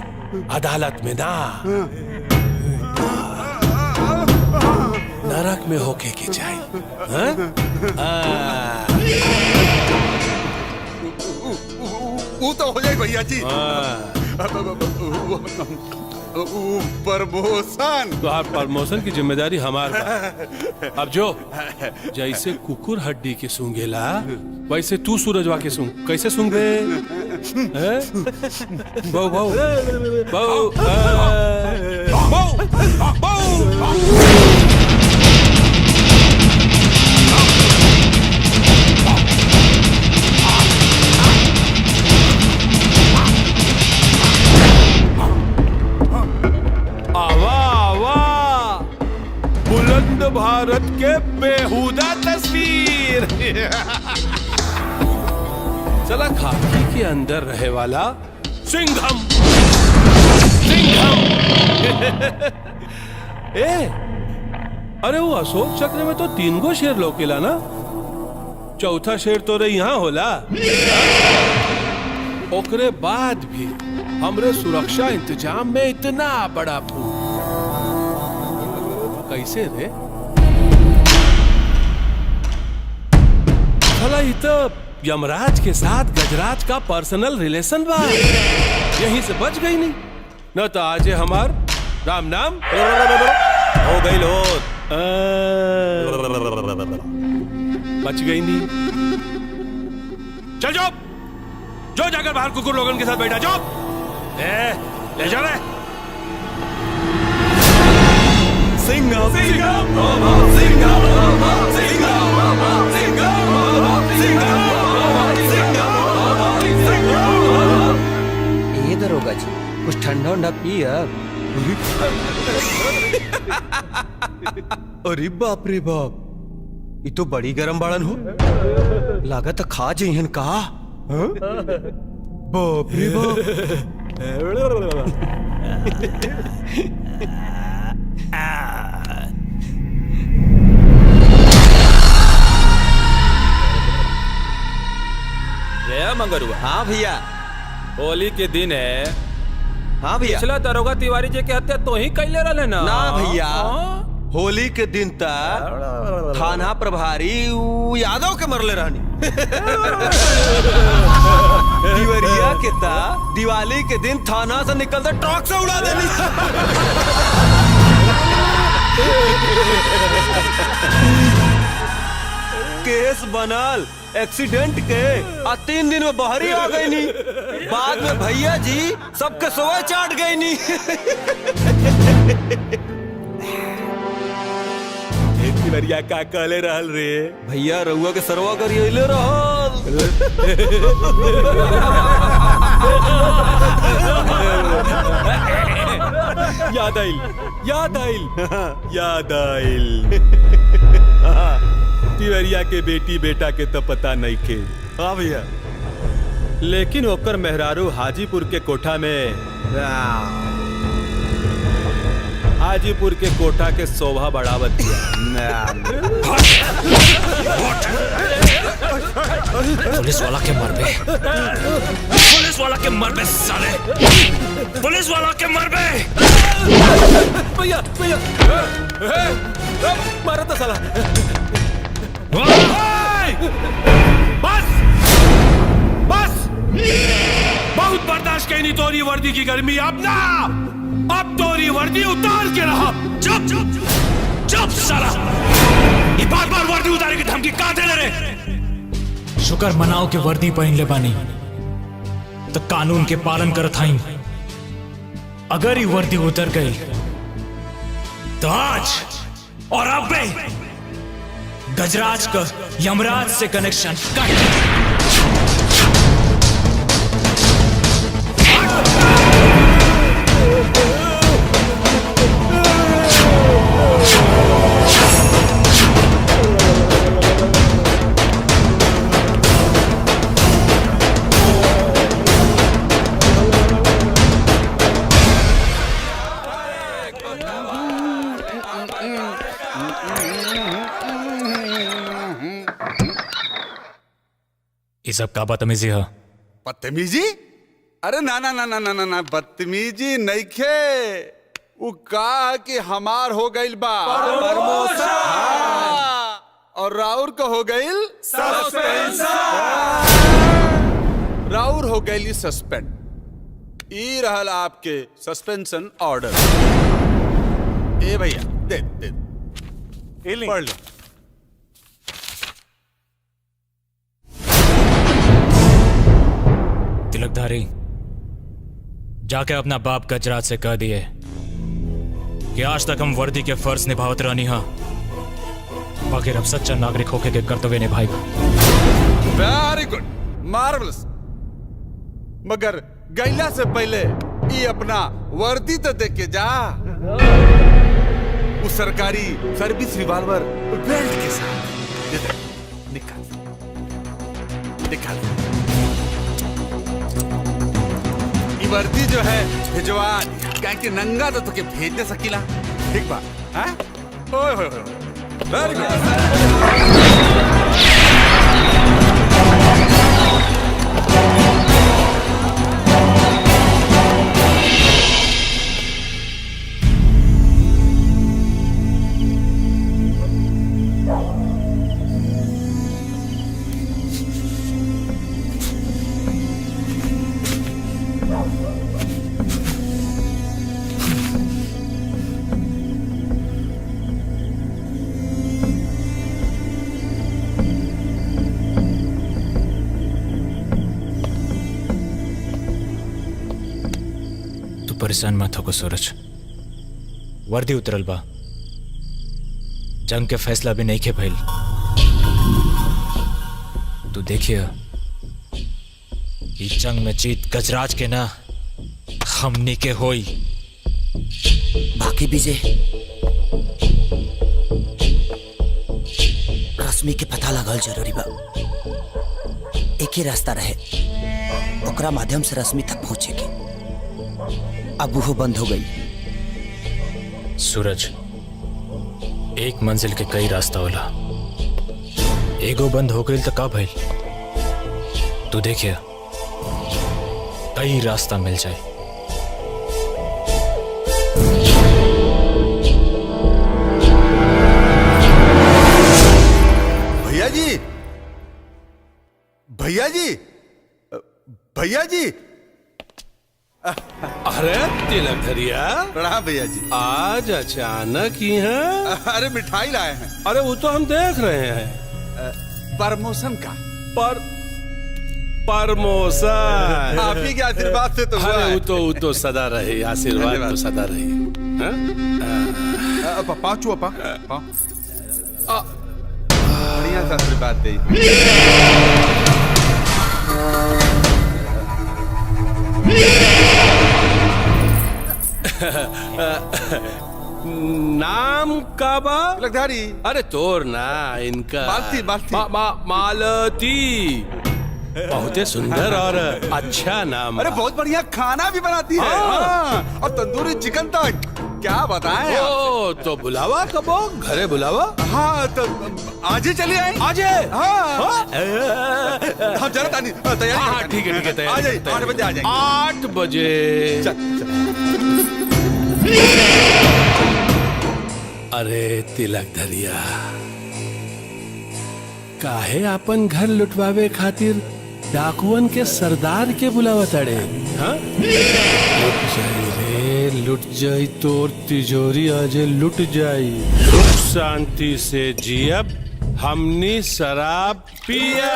Speaker 11: अदालत में ना, नरक में होके के चाहिए।
Speaker 13: वो तो हो जाए भैया जी। प्रमोशन,
Speaker 11: तो आप प्रमोशन की जिम्मेदारी हमार बा। अब जो जैसे कुकुर हड्डी के सूंघेला वैसे तू सूरजवा के सूंघ। कैसे सूंघे? बहु बहु बहु बुलंद भारत के बेहुदा तस्वीर। चला खाकी के अंदर रहे वाला सिंघम। अरे वो अशोक चक्र में तो 3 गो शेर लौकेला ना, चौथा शेर तो रे यहाँ होला। ओकरे बाद भी हमरे सुरक्षा इंतजाम में इतना बड़ा फूल कैसे रे? भला ये तो यमराज के साथ गजराज का पर्सनल रिलेशन बा, यहीं से बच गई नहीं न तो आज हमार राम नाम हो गई लोट। बच गई नहीं। चल जाओ, जो जाकर बाहर कुकुर लोगन के साथ बैठा जाओ। ले जा रहे सिंघम सिंघम सिंघम
Speaker 3: ये दरोगा जी कुछ ठंडा उंडा पी अब। अरे बाप रे बाप, ये तो बड़ी गरम बाड़न हो, लागत खा जइहन का। बाप रे बाप।
Speaker 15: मंगरुआ।
Speaker 3: हाँ भैया,
Speaker 15: होली के दिन है।
Speaker 3: हाँ भैया,
Speaker 15: पिछला दरोगा तिवारी जी के हत्या तो ही कैले रहे ना।
Speaker 3: ना भैया, होली के दिन तक थाना प्रभारी यादव के मरले रहनी। तिवरिया के ता दिवाली के दिन थाना से निकलते ट्रक से उड़ा देनी। केस बनल एक्सीडेंट के, 3 दिन में बहरी आ गई नी। बाद में भैया जी सबके सोए चाट गई नी।
Speaker 15: तिवरिया का कहले रहल रे?
Speaker 3: भैया रउआ के सरवा करिए रहल।
Speaker 15: याद आइल, याद आइल, याद आइल। तिवरिया के बेटी बेटा के तो पता नहीं खे।
Speaker 3: हाँ भैया,
Speaker 15: लेकिन ओकर मेहरारू हाजीपुर के कोठा में, हाजीपुर के कोठा के शोभा बढ़ावत दिया।
Speaker 14: पुलिस वाला के मर बे,
Speaker 11: पुलिस वाला के मर बे साले, पुलिस वाला के मर बे।
Speaker 15: भैया भैया मारा था साला।
Speaker 11: बस बस, बहुत बर्दाश्त कहीं नहीं तोरी वर्दी की गर्मी। अब ना, अब तोरी वर्दी उतार के रहा। चुप चुप चुप साला, ये बार वर्दी उतारे की धमकी कहां दे रहे?
Speaker 14: शुक्र मनाओ के वर्दी पहन ले बानी तो कानून के पालन करत हई। अगर ये वर्दी उतर गई तो आज और अब गजराज का यमराज से कनेक्शन कट। ये सब का बदतमीजी है।
Speaker 13: बदतमीजी? अरे ना ना ना ना ना ना ना बदतमीजी नहीं खे। वो कहा कि हमार हो गईल बा प्रमोशन। हाँ। और राउर का हो गईल सस्पेंशन। राउर हो गई सस्पेंड। ई रहल आपके सस्पेंशन ऑर्डर। ए भैया दे दे पढ़ लो।
Speaker 14: तिलकधारी, जाके अपना बाप गजराज से कह दिए कि आज तक हम वर्दी के फर्ज निभावत रहनी हा, बाकी अब सच्चा नागरिक होके के कर्तव्य निभाएगा।
Speaker 13: Very good, marvellous. मगर गैला से पहले ये अपना वर्दी तो देख के जा। उस सरकारी सर्विस रिवॉल्वर बेल्ट के साथ निकाल निकाल। ये वर्दी जो है भिजवा क्या कि नंगा तो तुके भेज दे सकीला। ठीक बा? हाँ? ओए होए होए, वेरी गुड।
Speaker 14: परेशान मत हो सूरज, वर्दी उतरल बा, जंग के फैसला भी नहीं के भइल। तू देखिए, इस जंग में जीत गजराज के ना हमनी के होई।
Speaker 1: बाकी विजय रश्मि के पता लगल जरूरी बा। एक ही रास्ता रहे, ओकरा माध्यम से रश्मि तक पहुंचे के। अब वो बंद हो गई।
Speaker 14: सूरज, एक मंजिल के कई रास्ता होला, एगो बंद हो गई तो का भइल? तू देखिए, कई रास्ता मिल जाए।
Speaker 13: भैया जी, भैया जी, भैया जी।
Speaker 11: अरे तिलकधरिया,
Speaker 13: प्रणाम भैया जी।
Speaker 11: आज अचानक ही है?
Speaker 13: अरे मिठाई लाए हैं।
Speaker 11: अरे वो तो हम देख रहे हैं।
Speaker 13: प्रमोशन का
Speaker 11: प्रमोशन
Speaker 13: आप ही के आशीर्वाद से तो हुआ है।
Speaker 11: वो तो सदा रहे, आशीर्वाद तो सदा रहे।
Speaker 13: पाँचू अपा बढ़िया सा आशीर्वाद दे।
Speaker 11: नाम का बा?
Speaker 13: तिलकधारी।
Speaker 11: अरे तोर ना, इनका
Speaker 13: मालती मालती
Speaker 11: मालती। बहुते सुंदर और अच्छा नाम।
Speaker 13: अरे बहुत बढ़िया खाना भी बनाती है। हाँ। और तंदूरी चिकन तक क्या बताएं।
Speaker 11: ओ तो बुलावा कबो, घरे बुलावा।
Speaker 13: हाँ तो आज ही चलिए आए।
Speaker 11: आज है?
Speaker 13: हाँ। हम जरा तैयारी।
Speaker 11: हाँ ठीक है ठीक है,
Speaker 13: आ जाइए, 8 बजे आ जाएंगे।
Speaker 11: 8 बजे। अरे तिलकधरिया, काहे अपन घर लुटवावे खातिर डाकुअन के सरदार के बुलावा तड़े? हाँ? लुट जाई रे, लुट जाई तोर तिजोरी, आज लुट जाई। सुख शांति से जियब, हमनी शराब पिया।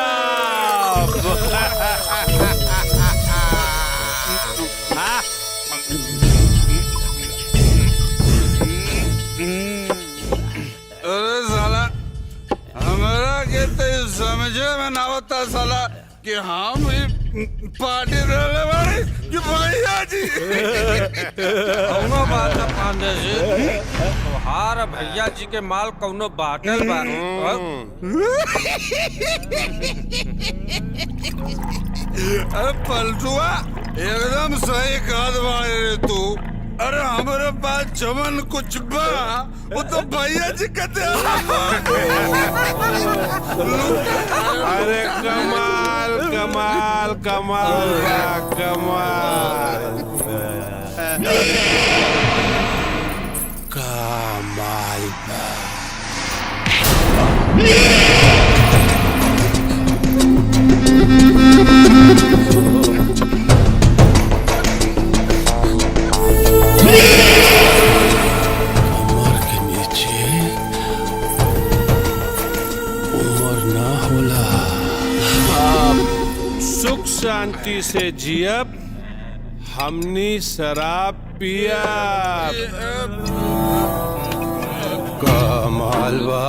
Speaker 13: अरे साला हमारा के तो समझे में ना होता साला कि हम पार्टी रहने वाले कि भैया जी।
Speaker 16: कौनो बात ना पांडे जी, तोहार भैया जी के माल कौनो बाटल बा।
Speaker 13: अरे पलटुआ एकदम सही कहत बाड़े रे तू। अरे हमारे पास चमन कुछ बा, वो तो भैया जी कहते।
Speaker 11: अरे कमाल कमाल कमाल कमाल कमाल कमाल कमर के नीचे उम्र ना होला। आप सुख शांति से जियब, हमनी शराब पियब। कमाल बा।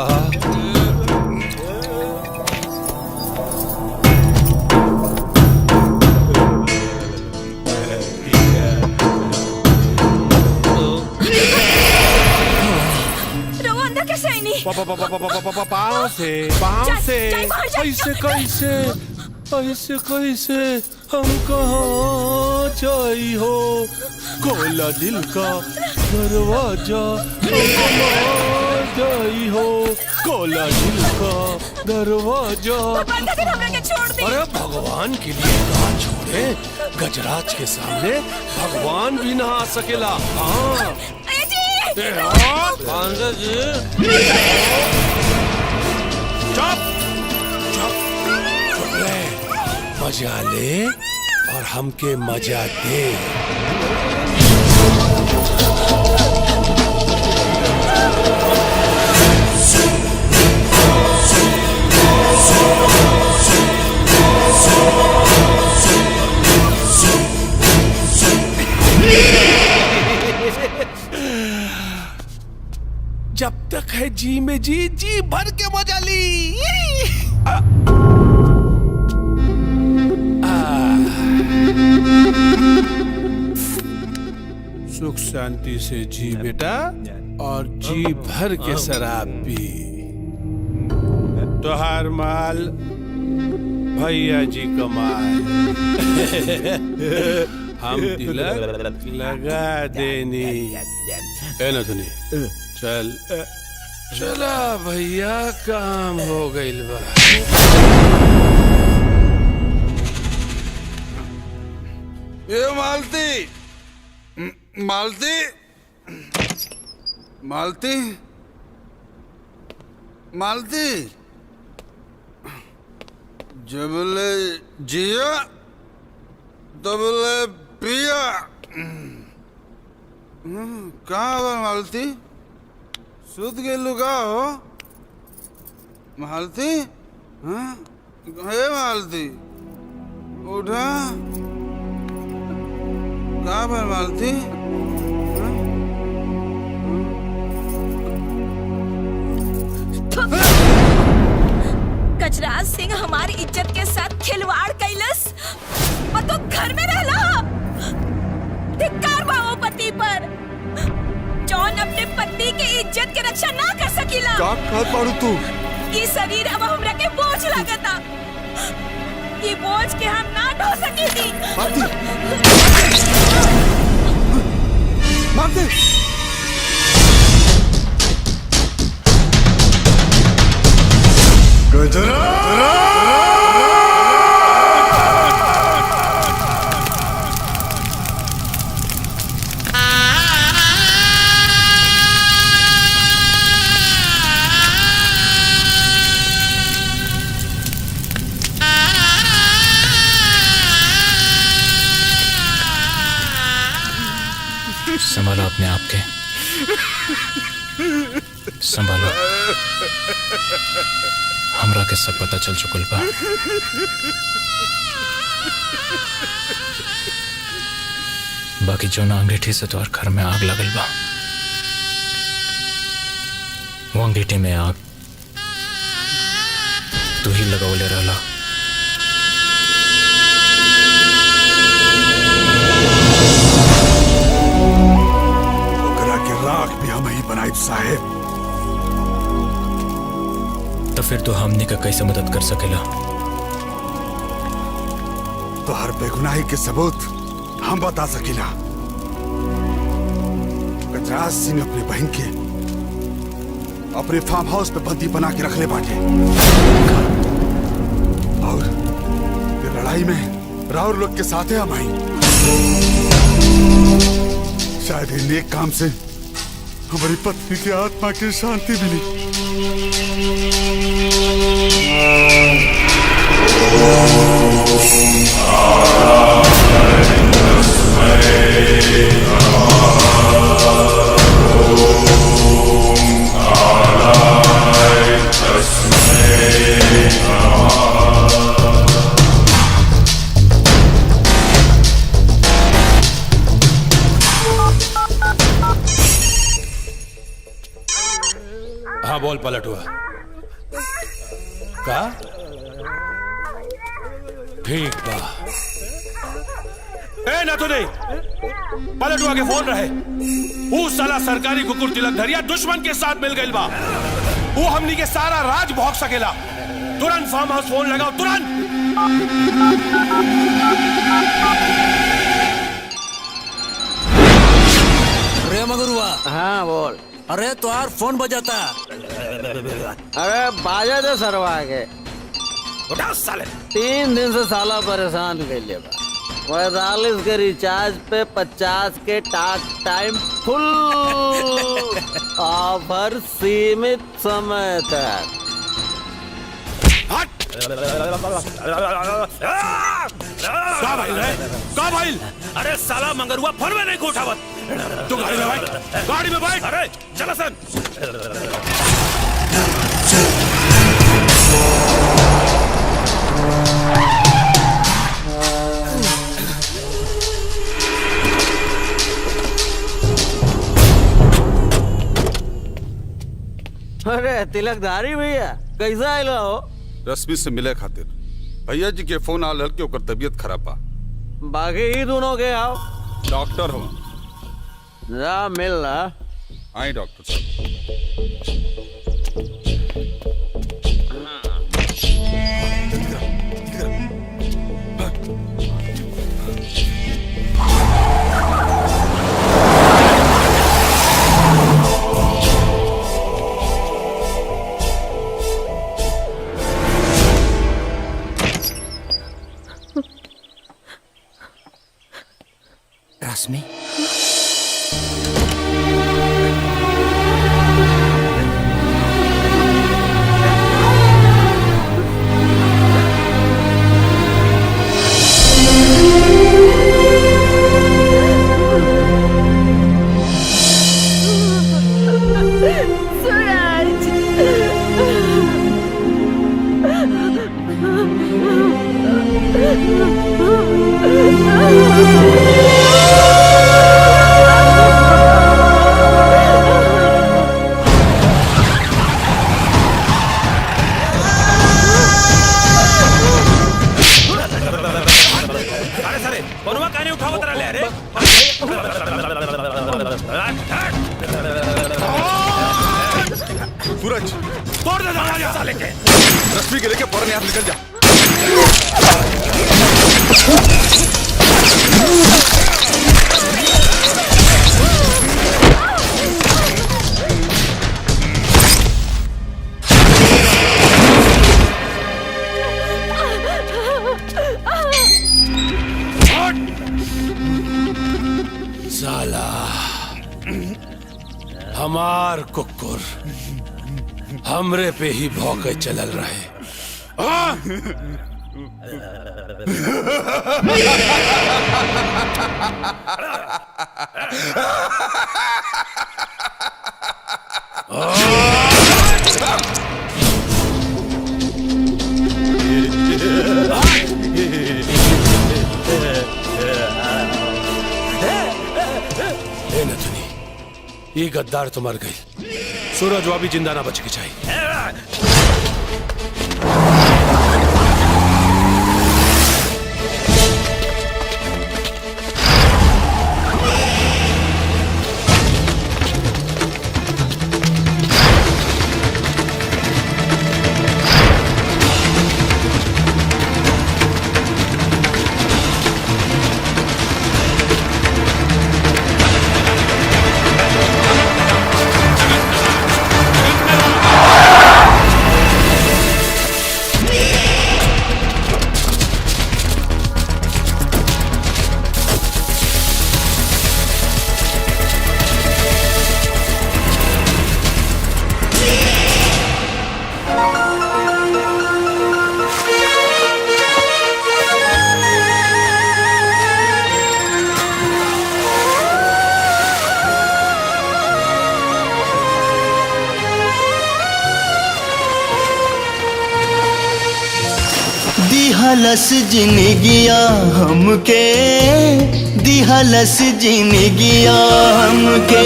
Speaker 11: पाँव से ऐसे कैसे ऐसे कैसे हम कहाँ जाई हो, कोला दिल का दरवाजा जाई हो, कोला दिल का दरवाजा। अरे भगवान के लिए कहाँ छोड़े, गजराज के सामने भगवान भी ना आ सकेला। हाँ चुप चुप ले, मजा ले और हमके मजा दे। जब तक है जी में जी, जी भर के मजा ली। सुख शांति से जी बेटा, और जी भर के शराब पी। तोहार माल भैया जी कमाए। हम तिलक लगा देनी। है ना सुनी, चल चला भैया, काम हो गइल बा।
Speaker 13: ये मालती मालती मालती मालती, जबले जिया तबले पिया। कहाँ बा मालती, सुत गेलू का हो मालती? हाँ हे मालती, उठा। कहाँ पर मालती?
Speaker 7: गजराज सिंह हमारी इज्जत के साथ खिलवाड़ कैलस और तो घर में रहला। धिक्कार बा वो पति पर, जौन अपने पत्नी के इज्जत के रक्षा ना कर सकीला।
Speaker 13: का कर पाड़ू तू?
Speaker 7: ई शरीर अब हमरा के बोझ लगता, ई बोझ के हम ना ढो सकीली।
Speaker 13: मालती
Speaker 14: संभालो अपने आप के, संभालो। हमरा के सब पता चल चुकल बा। बाकी जो ना अंगीठी से तोहर घर में आग लगल बा, वो अंगीठी में आग तू ही लगौले रहला।
Speaker 13: राख भी हम ही बनाए साहेब।
Speaker 14: तो फिर तो हमने का कैसे मदद कर सकेला?
Speaker 13: तो हर बेगुनाही के सबूत हम बता सकेला। गजराज सिंह अपनी बहन के अपने फार्म हाउस पे बंदी बना के रख ले बाटे, और ये लड़ाई बुराई में राहुल लोग के साथ है हमारी। शायद इन नेक काम से हमारी पत्नी की आत्मा की शांति मिली।
Speaker 11: हाँ बोल पलटुआ। का ठीक बा। ए ना तो नहीं, पलटुआ के फोन रहे। वो साला सरकारी कुकुर तिलक धरिया दुश्मन के साथ मिल गई बा। वो हमनी के सारा राज भोग सकेला। तुरंत फार्म हाउस फोन लगाओ, तुरंत।
Speaker 17: रे मगरुआ।
Speaker 16: हाँ बोल।
Speaker 17: अरे तुम्हार फोन बजाता।
Speaker 16: अरे बाजा दे सरवा के।
Speaker 11: साले
Speaker 16: 3 दिन से साला परेशान कर लिया। 45 के रिचार्ज पे 50 के टाक टाइम फुल ऑफर सीमित समय तक।
Speaker 11: का भाई रे? का भाई? अरे साला मंगरुआ फोन में नहीं उठावत। तू गाड़ी में बैठ, गाड़ी में बैठ। अरे चला सन।
Speaker 16: अरे तिलकधारी भैया कैसा आइला हो?
Speaker 13: रश्मि से मिले खातिर भैया जी के फोन आल के ओकर तबीयत खराब बा।
Speaker 16: बाकी ही दोनों के आओ।
Speaker 13: डॉक्टर हो
Speaker 16: जा मिल रहा।
Speaker 13: आई डॉक्टर साहब।
Speaker 1: रश्मि
Speaker 13: सूरज तोड़ दे दरवाजा साले के। रश्मि के लेके फौरन यहाँ से निकल जा।
Speaker 11: साला हमार कुकुर हमरे पे ही भौंके चलल रहे। ये गद्दार तो मर गई। सूरज वो भी जिंदा ना बच के चाहिए।
Speaker 10: दिहलस जिनगिया हमके, दिहलस जिनगिया हमके,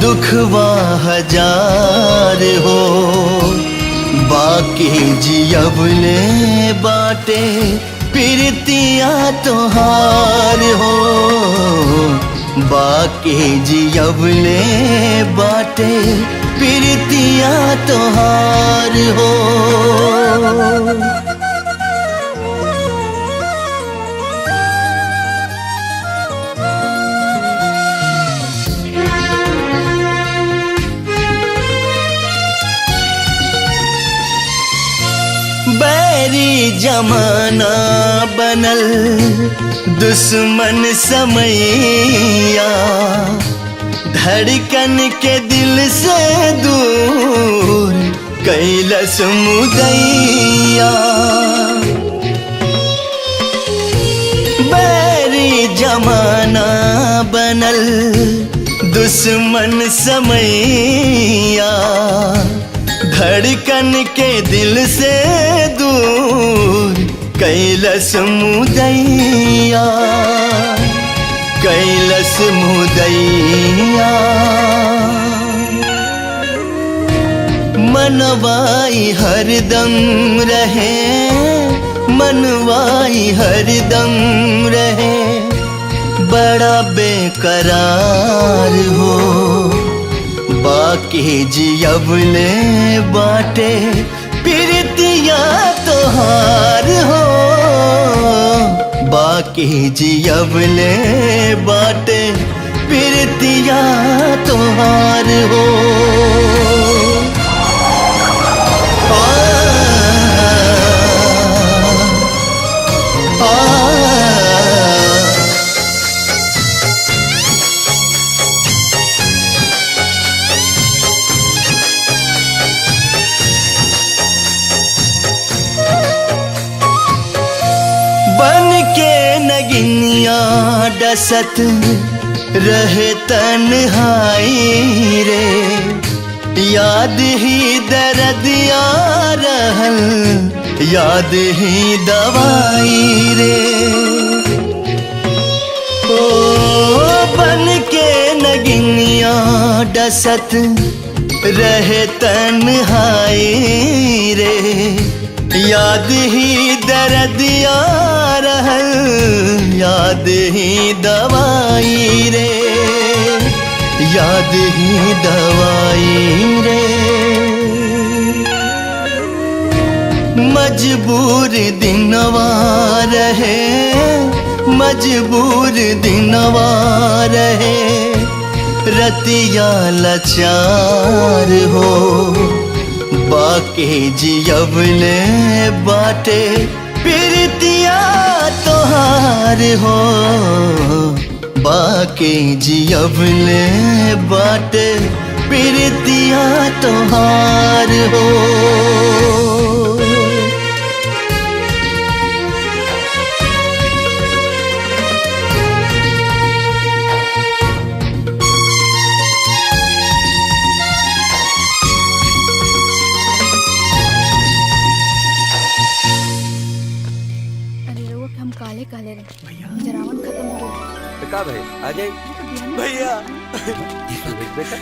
Speaker 10: दुखवा हजार हो, बाकी जियबले बाटे प्रीतिया तोहार हो, बाकी जियबले बाटे प्रीतिया तोहार हो। बैरी जमाना बनल दुश्मन समैया, धड़कन के दिल से दूर कैलस मुदैया। बैरी जमाना बनल दुश्मन समैया, धड़कन के दिल से दूर कैलस मुदैया, कैलस मुदैया। मनवाई हरदम रहे, मनवाई हरदम रहे, बड़ा बेकरार हो, बाकी जियबले बाटे प्रीतिया तोहार हो, बाकी जियबले बाटे प्रीतिया तोहार हो। डसत रहे तन्हाई रे, याद ही दर्द या रहल, याद ही दवाई रे। ओ बन के नगिनिया डसत रहे तन्हाई रे, याद ही दर्द या रहल, याद ही दवाई रे, याद ही दवाई रे। मजबूर दिनवा रहे, मजबूर दिनवा रहे, रतिया लाचार हो, बाकी जियबले बाटे प्रीतिया तोहार हो, बाकी जियबले बाटे प्रीतिया तोहार हो।
Speaker 6: का भाई आ जाए भैया। बेटा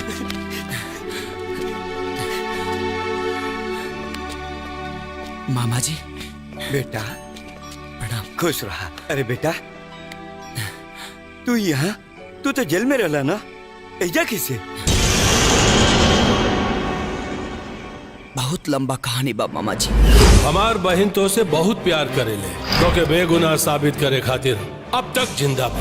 Speaker 2: मामा जी,
Speaker 6: बेटा प्रणाम, खुश रहा। अरे बेटा तू यहाँ, तू तो जेल में रहला ना, ऐजा किसे?
Speaker 2: बहुत लंबा कहानी बा मामा जी।
Speaker 11: हमार बहन तो से बहुत प्यार करेले, तो के बेगुनाह साबित करे खातिर अब तक जिंदा बा।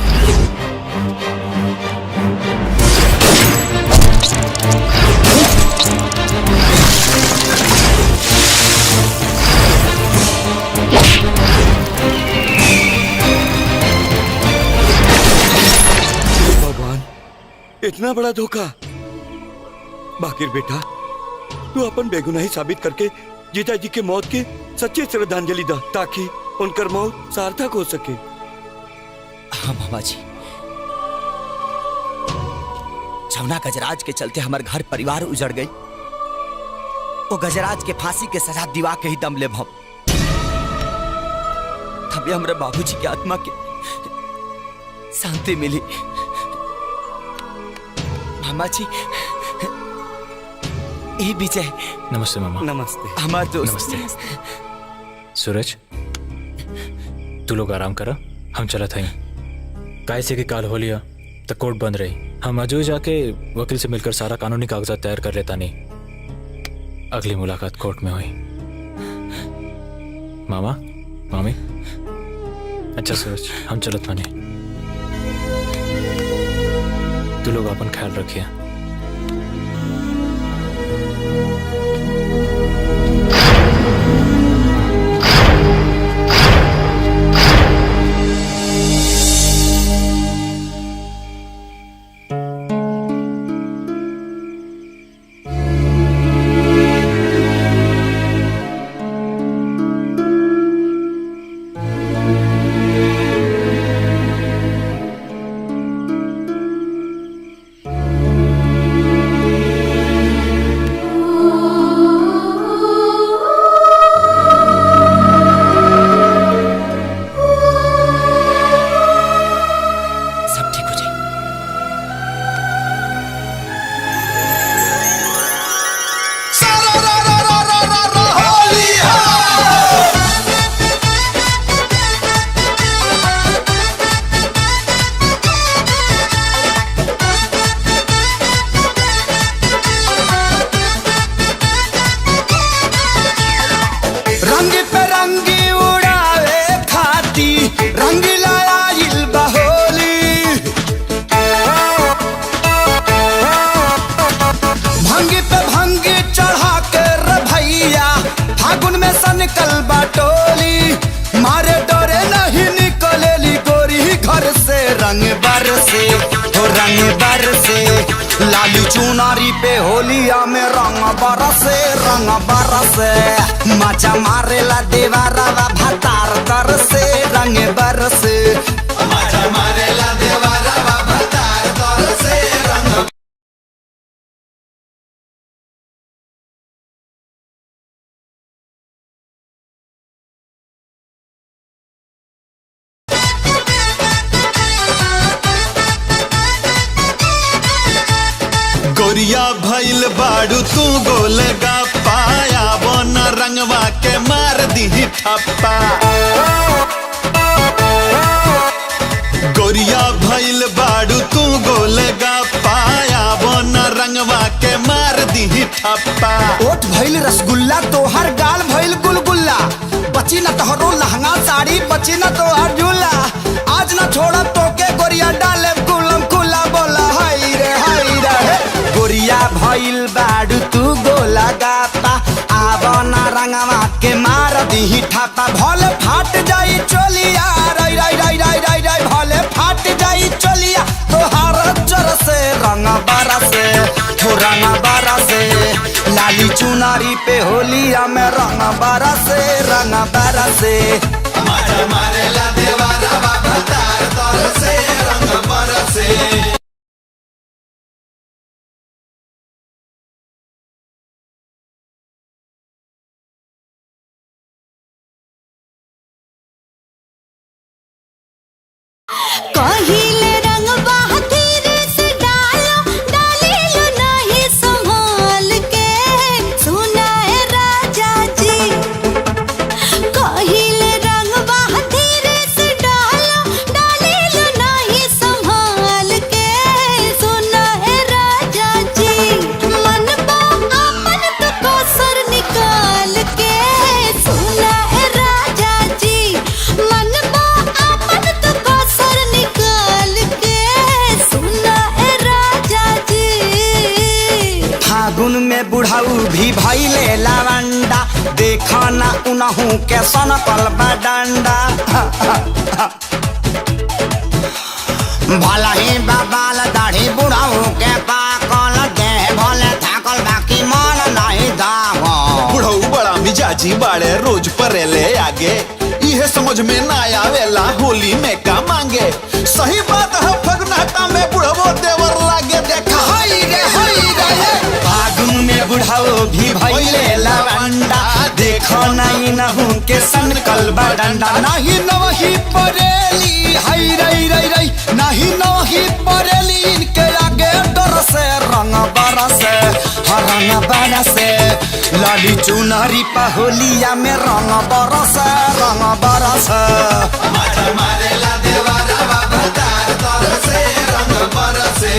Speaker 6: भगवान, इतना बड़ा धोखा। बाकिर बेटा तू अपन बेगुनाही साबित करके जीजा जी के मौत के सच्ची श्रद्धांजलि दा, ताकि उनकर मौत सार्थक हो सके।
Speaker 2: हाँ मामा जी, जमुना गजराज के चलते हमारे घर परिवार उजड़ गई, वो गजराज के फांसी के सजा दिवा के ही दम ले भम।
Speaker 1: तभी हमारे बाबूजी की आत्मा के शांति मिली। मामा जी, ए विजय।
Speaker 14: नमस्ते मामा।
Speaker 1: नमस्ते। हमारे दोस्त।
Speaker 14: नमस्ते। सूरज, तू लोग आराम करा, हम चला था। कैसे की काल हो लिया तो कोर्ट बंद रही। हम अजू जाके वकील से मिलकर सारा कानूनी कागजात तैयार कर लेता। नहीं, अगली मुलाकात कोर्ट में हुई। मामा, मामी, अच्छा सूरज, हम चलत माने। तू लोग अपन ख्याल रखिए।
Speaker 10: लाली चुनारी पे होलिया में रंग बरसे माचा मारेला देवारा भतार तर से रंग बरसे माचा मारेला देवारा भतार तर से रंग।
Speaker 18: गोरिया भइल बाड़ू तू गोल गा पाया वो न रंगवा के मार दी ठप्पा। गोरिया भइल बाड़ू तू गोल गा पाया वो न रंगवा के मार दी ठप्पा।
Speaker 10: ओठ भइल रसगुल्ला तोहर गाल भइल गुलगुल्ला, बची न तोहरो लहंगा साड़ी बची न तोहर झूला। आज न छोड़ा तोके गोरिया डाले गुलम खुला बोला हाय रे गोरिया भइल बाड़ू तू गोला गापा आव न रंगवा के मार दी ठापा। भले फाट जाई चोलिया राई राई राई राई राई राई भले फाट जाई चोलिया तोहार जर से रंग बरसे रंग बरसे लाली चुनारी पे होलिया में रंग बरसे मार मारेला देवारा भतार तर से रंग बरसे।
Speaker 19: कहिले रंग बहादुर से डालो डाली लो नहीं संभाल के सुना है राजा जी। कहिले रंग बहादुर से डालो डाली लो नहीं संभाल के सुना है राजा जी। मन बा अपन तो कोसर निकाल के सुना है राजा जी। मन बा अपन तो कोसर निकाल के सुना है राजा जी।
Speaker 10: फागुन में बुढ़ाऊ भी भइले लवंडा देखा ना उनहू के सनकल डंडा। भला ही बाबाल दाढ़ी बुढ़ाऊ के पाकल देह भले थाकल बाकी मन नहीं दागल।
Speaker 18: बुढ़ऊ बड़ा मिजाजी बाड़े रोज परेले आगे इहे समझ में ना आवेला होली में का मांगे। सही बात है फगनाटा में बुढ़वो देवर लागे देखा
Speaker 10: हाय रे फागुन में बुढ़ाऊ भी भइले लवंडा देखो नहीं नहू के सन कलबा डंडा नहीं नवही परेली हाय रई रई रई नहीं नवही परेली इनके आगे डर से रंग बरसे रंग बरसे लाली चुनरी पहोलिया में रंग बरसे रंग बरसे मारे ला देवारा बाबा तार तर से रंग बरसे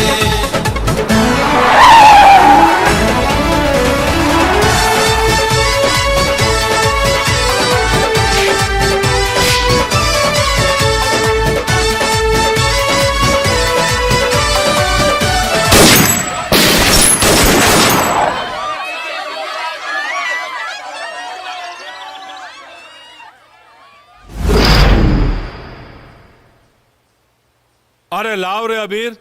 Speaker 11: अरे लाओ रे अबीर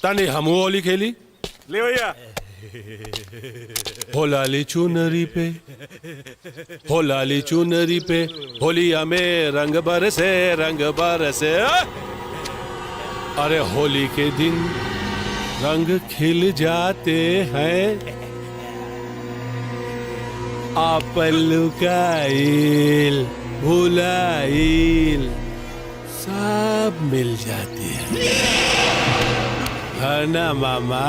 Speaker 11: तनी हमू होली खेली
Speaker 15: ले भैया
Speaker 11: हो लाली चुनरी पे हो लाली चुनरी पे होलिया में रंग बरसे रंग बरसे। अरे होली के दिन रंग खिल जाते हैं आप लुकाइल भुलाइल सब मिल जाती है ना मामा?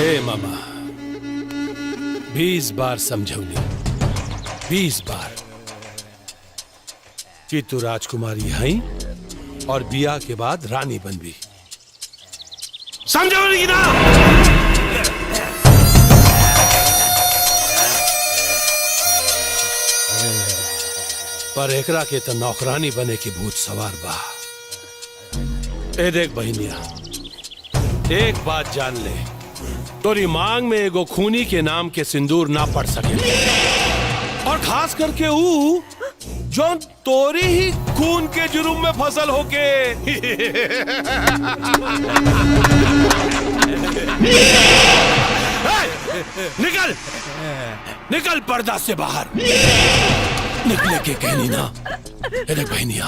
Speaker 11: ए मामा 20 बार समझौनी 20 बार कि तू राजकुमारी है और बिया के बाद रानी बनबी समझौनी की ना? पर एकरा के तो नौकरानी बने की भूत सवार बा। ए देख बहनिया एक बात जान ले तोरी मांग में एगो खूनी के नाम के सिंदूर ना पड़ सके और खास करके ऊ जो तोरी ही खून के जुर्म में फसल होके निकल निकल पर्दा से बाहर निकले के कहनी ना। देख बहनिया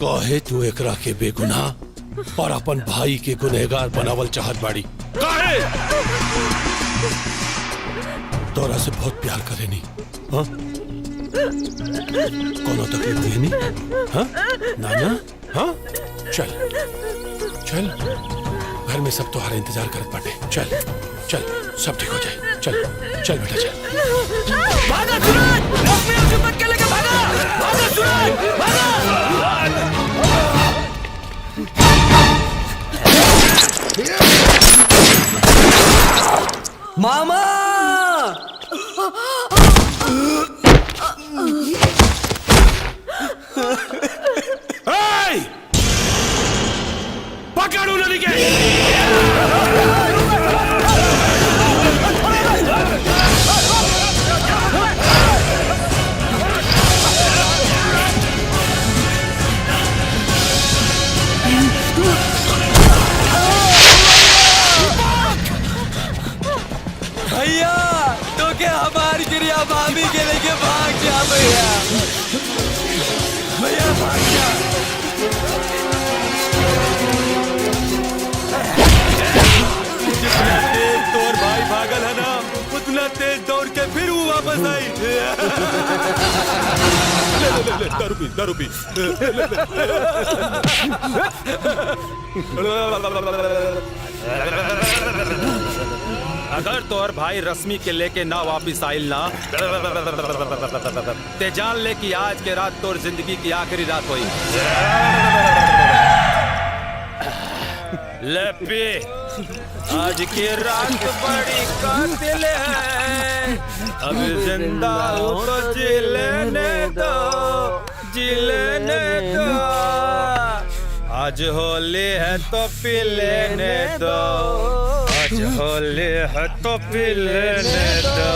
Speaker 11: काहे तू एकरा के बेगुनाह और अपन भाई के गुनहगार बनावल चाहत बाड़ी? काहे तोरा से बहुत प्यार करेनी हाँ? कोनो तकलीफ देनी हाँ? नाना हाँ? चल चल घर में सब तुम्हारा इंतजार करत बाटे। चल चल सब ठीक हो जाए। चल चल बेटा चल भागा सूरज अपने आप से के लेके भागा भागा सूरज भागा
Speaker 10: मामा
Speaker 11: पकड़ू नदी के
Speaker 10: भैया तो क्या हमारी गिरिया भाभी के लेके भाग जा भैया भैया भाग जा। जितना तेज तोर भाई भागल है ना उतना तेज दौड़ के फिर वो वापस आई।
Speaker 11: ले दारू पी
Speaker 15: अगर तोहर भाई रश्मि के लेके ना वापिस आइल ना ते जान ले कि आज के रात तोर जिंदगी की आखिरी रात हुई। ले पी आज की रात बड़ी कातिल है अब जिंदा हो तो जी लेने दो आज होली है तो पी लेने दो आज होली है तो पी लेने दो।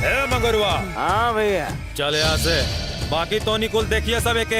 Speaker 15: ए मंगरुआ
Speaker 16: हाँ भैया
Speaker 15: चल यहाँ से बाकी तो निकुल देखिए सब एक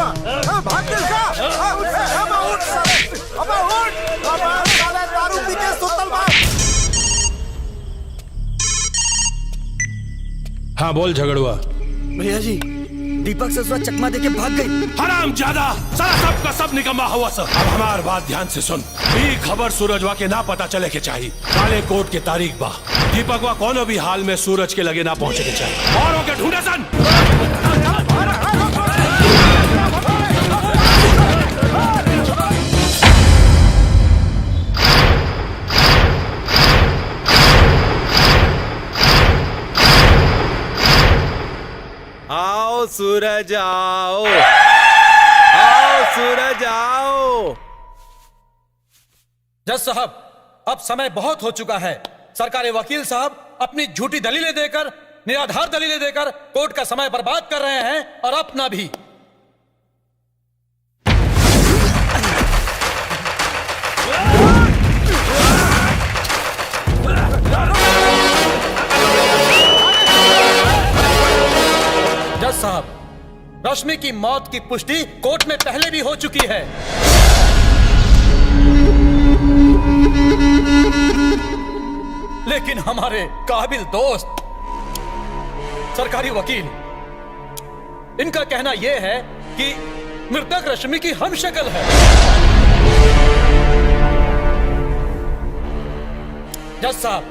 Speaker 19: झगड़ुआ भाग गइल का उठ साले अबे उठ साले दारू पी के सुतल बा।
Speaker 11: हाँ बोल झगड़ुआ।
Speaker 4: भैया जी दीपक ससुरा चकमा देके भाग गई।
Speaker 11: हराम ज्यादा सारा सब का सब निकम्मा हुआ सर। अब हमार बात ध्यान से सुन। ये खबर सूरजवा के ना पता चले के चाहिए। काले कोट के तारीख बा दीपकवा कोनो भी हाल में सूरज के लगे ना पहुंचे के चाहिए। और के ढूंढे सन।
Speaker 15: आओ सूरज आओ, आओ सूरज आओ।
Speaker 17: जज साहब अब समय बहुत हो चुका है। सरकारी वकील साहब अपनी झूठी दलीलें देकर, निराधार दलीलें देकर कोर्ट का समय बर्बाद कर रहे हैं और अपना भी। जज साहब रश्मि की मौत की पुष्टि कोर्ट में पहले भी हो चुकी है। लेकिन हमारे काबिल दोस्त सरकारी वकील इनका कहना यह है कि मृतक रश्मि की हमशक्ल है। जज साहब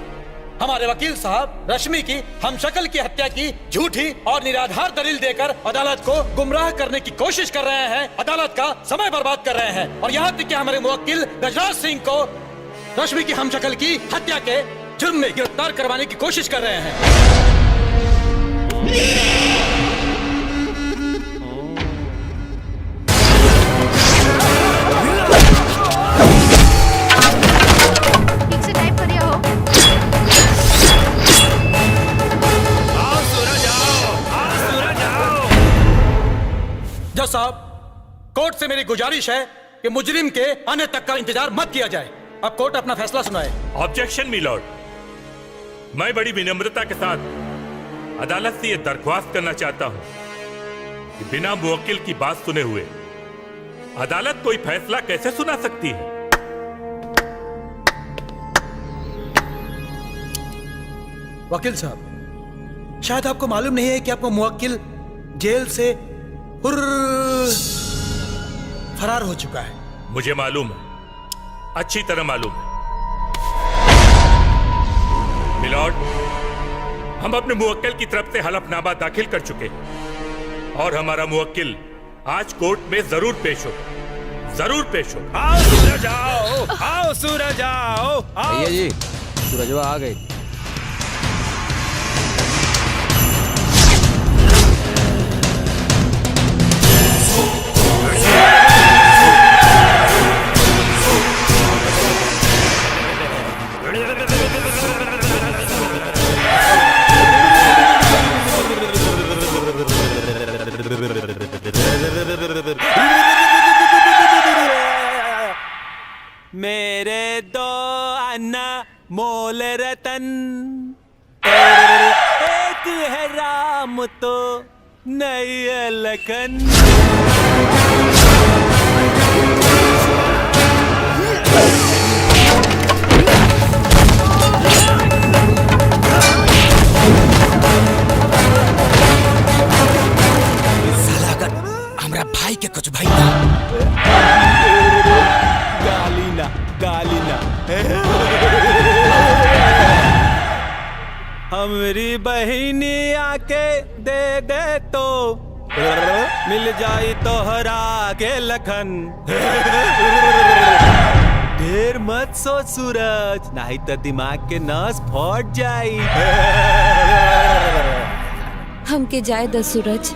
Speaker 17: हमारे वकील साहब रश्मि की हमशक्ल की हत्या की झूठी और निराधार दलील देकर अदालत को गुमराह करने की कोशिश कर रहे हैं, अदालत का समय बर्बाद कर रहे हैं। और यहाँ तक कि हमारे मुवक्किल गजराज सिंह को रश्मि की हमशक्ल की हत्या के जुर्म में गिरफ्तार करवाने की कोशिश कर रहे हैं।
Speaker 8: ठीक से टाइप करिए हो।
Speaker 17: जज साहब कोर्ट से मेरी गुजारिश है कि मुजरिम के आने तक का इंतजार मत किया जाए। अब कोर्ट अपना फैसला सुनाए।
Speaker 20: ऑब्जेक्शन मिलॉर्ड, मैं बड़ी विनम्रता के साथ अदालत से यह दरख्वास्त करना चाहता हूं कि बिना मुवक्किल की बात सुने हुए अदालत कोई फैसला कैसे सुना सकती है।
Speaker 17: वकील साहब शायद आपको मालूम नहीं है कि आपको मुवक्किल जेल से फरार हो चुका है।
Speaker 20: मुझे मालूम है, अच्छी तरह मालूम है। मिलॉर्ड, हम अपने मुवक्किल की तरफ से हलफनामा दाखिल कर चुके हैं और हमारा मुवक्किल आज कोर्ट में जरूर पेश होगा, जरूर पेश होगा।
Speaker 15: आओ सूरज आओ, आओ सूरज आओ।
Speaker 3: भैया जी सूरजवा आ गई।
Speaker 15: मेरे दो अन्ना मोल रतन, एक है राम तो नहीं है लखन।
Speaker 2: साला अगर हमरा भाई के कुछ भाई ना
Speaker 15: गाली ना हमरी बहिनी आके दे दे तो मिल जाई तोहरा के लखन। ढेर मत सोच सूरज, नहीं तो दिमाग के नस फट जाई।
Speaker 21: हमके जाए द सूरज,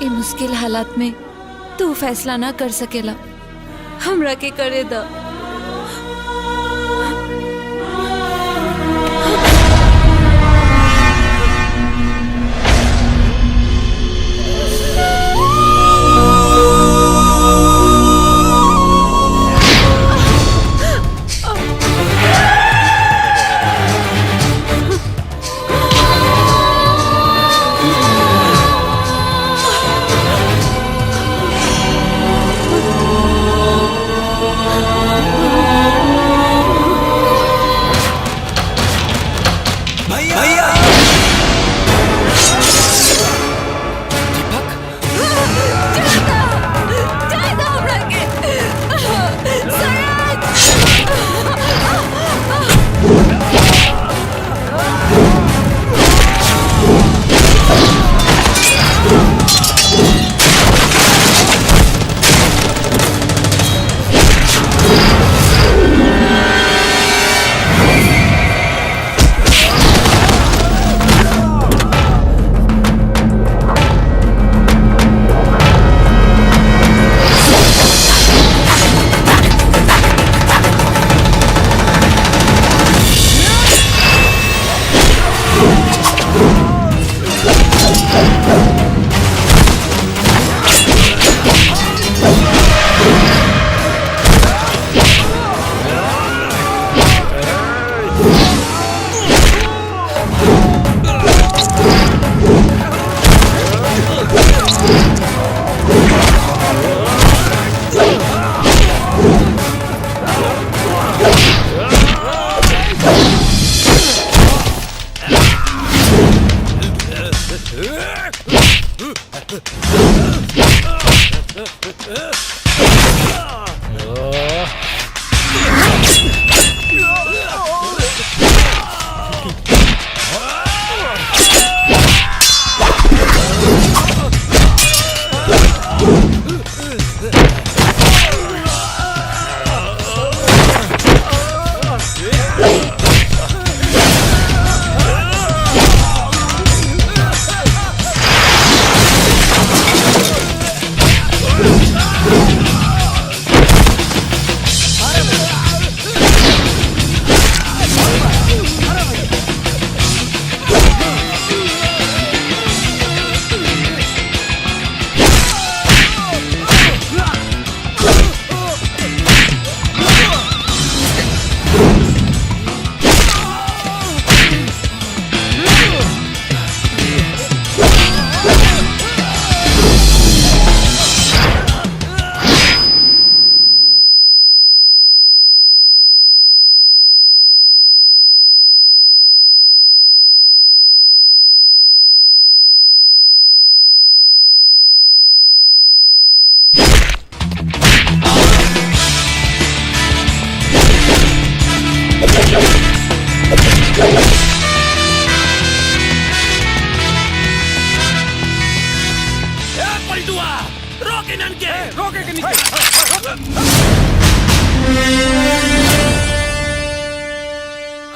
Speaker 21: ये मुश्किल हालात में तू फैसला ना कर सकेला, हमरा के करे द।
Speaker 2: भैया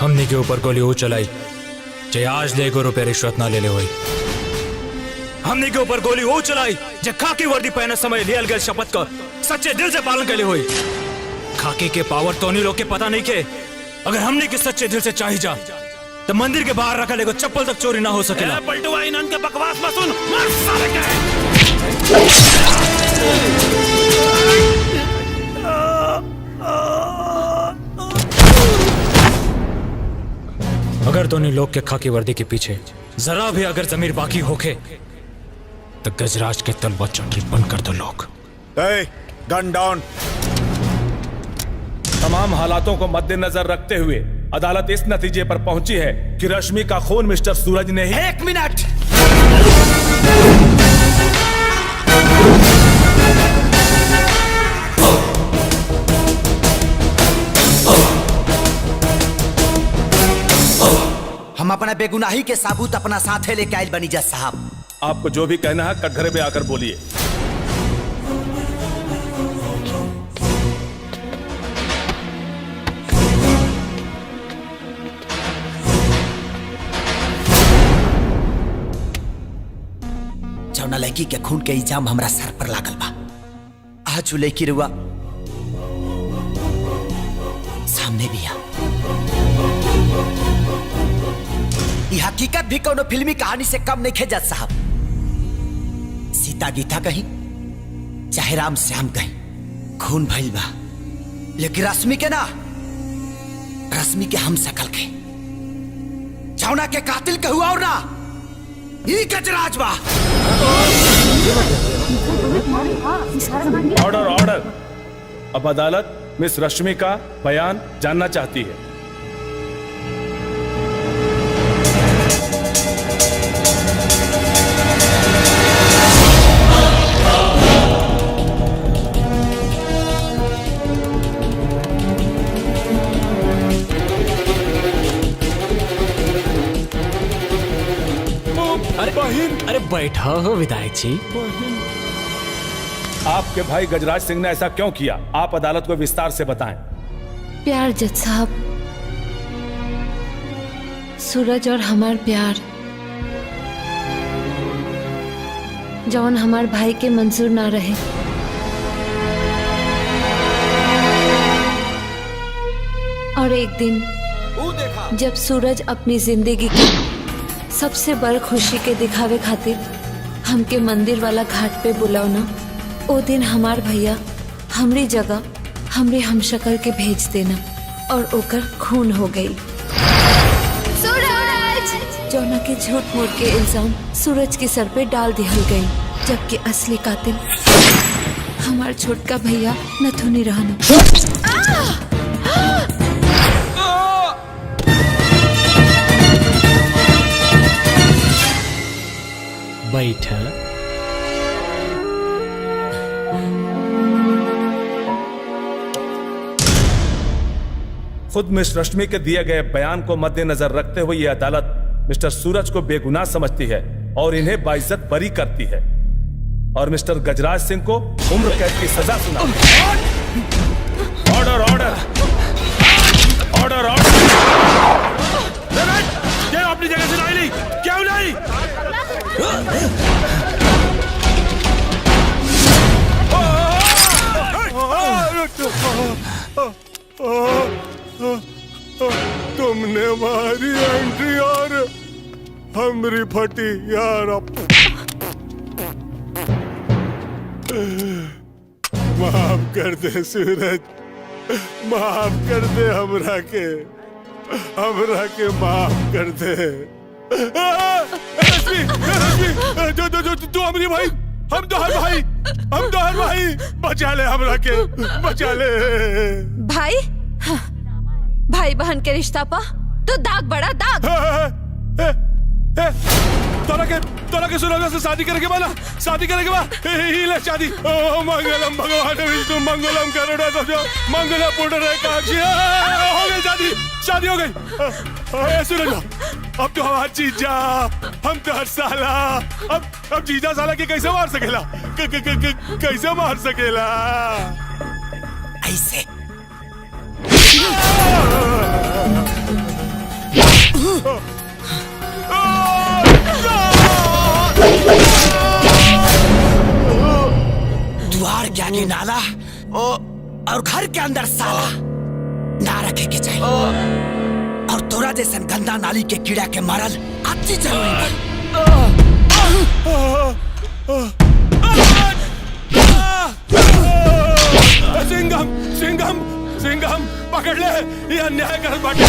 Speaker 14: हमने के ऊपर गोली वो चलाई जे आज ले गो रुपये रिश्वत ना ले ले हुई। हमने के ऊपर गोली वो चलाई जे खाकी वर्दी पहने समय लियल गए शपथ का सच्चे दिल से पालन कर ले हुई। खाकी के पावर तो नहीं लोग के पता नहीं के अगर हमने के सच्चे दिल से चाही जा तो मंदिर के बाहर रखा लेगो चप्पल तक चोरी ना हो सकेला।
Speaker 11: पलटुआ इनके बकवास मत सुन, मार साले के।
Speaker 14: अगर दोनों लोग के खाकी वर्दी के पीछे जरा भी अगर जमीर बाकी होके तो गजराज के तलवा चौटरी बंद कर दो लोग।
Speaker 17: गन डाउन। तमाम हालातों को मद्देनजर रखते हुए अदालत इस नतीजे पर पहुंची है कि रश्मि का खून मिस्टर सूरज ने ही।
Speaker 2: एक मिनट। हम अपना बेगुनाही के साबूत अपना साथे लेके आयल बनी जज साहब।
Speaker 17: आपको जो भी कहना है कटघरे पे आकर बोलिए।
Speaker 2: जौना लड़की के खून के इल्जाम हमरा सर पर लागल बा, आज उ लड़की रुआ सामने भी आ। ये हकीकत भी कोनो फिल्मी कहानी से कम नहीं खे जज साहब। सीता गीता कहीं चाहे राम श्याम कहीं खून भइल बा, लेकिन रश्मि के ना, रश्मि के हम सकल के जौना के कातिल के हुआ और ना ये गजराज बा।
Speaker 17: Order order. अब अदालत मिस रश्मि का बयान जानना चाहती है।
Speaker 14: अरे बैठा हो विधायक जी।
Speaker 11: आपके भाई गजराज सिंह ने ऐसा क्यों किया? आप अदालत को विस्तार से बताएं।
Speaker 21: प्यार जज साहब, सूरज और हमार प्यार जौन हमार भाई के मंजूर ना रहे। और एक दिन जब सूरज अपनी जिंदगी की सबसे बड़ खुशी के दिखावे खातिर हमके मंदिर वाला घाट पे बुलावना, ओ दिन हमार भैया हमरी जगह हमरे हमशक्ल के भेज देना और ओकर खून हो गई। सूरज! जौना के झूठ मूठ के इल्जाम सूरज के सर पे डाल दिहल गई, जबकि असली कातिल हमार छोटका भैया नथुनी रहना।
Speaker 14: बैठा।
Speaker 11: खुद मिस रश्मि के दिए गए बयान को मद्देनजर रखते हुए यह अदालत मिस्टर सूरज को बेगुनाह समझती है और इन्हें बाइज्जत बरी करती है और मिस्टर गजराज सिंह को उम्र कैद की सजा सुनाती है। Order order order order.
Speaker 6: क्या अपनी जगह से नहीं? क्यों नहीं?
Speaker 19: तुमने मारी एंट्री और हमरी फटी यार। माफ कर दे सूरज, माफ कर दे हमरा के माफ कर दे। तू हमारी भाई, हम तो हर भाई, बचा ले हमरा के, बचा ले।
Speaker 21: भाई? हाँ, भाई बहन के रिश्ता पा तो दाग बड़ा दाग।
Speaker 19: तोरा के सूरज से शादी करके वाला, शादी करके वाला ही ले शादी। ओ मंगलम भगवान विष्णु मंगलम करुणा दो मंगला पुंडरीकाक्षी। हो गई शादी हो गई। सूरज अब तो हमारा जीजा, हम तो हर साला, अब जीजा साला के कैसे मार सकेला? कैसे मार सकेला?
Speaker 2: ऐसे द्वार के आगे नाला और घर के अंदर साला ना रखे के चाहिए। और तोरा जैसन गंदा नाली के कीड़ा के मारल अच्छी जरूरी
Speaker 19: सिंघम पकड़ ले, ये अन्याय कर बाटे।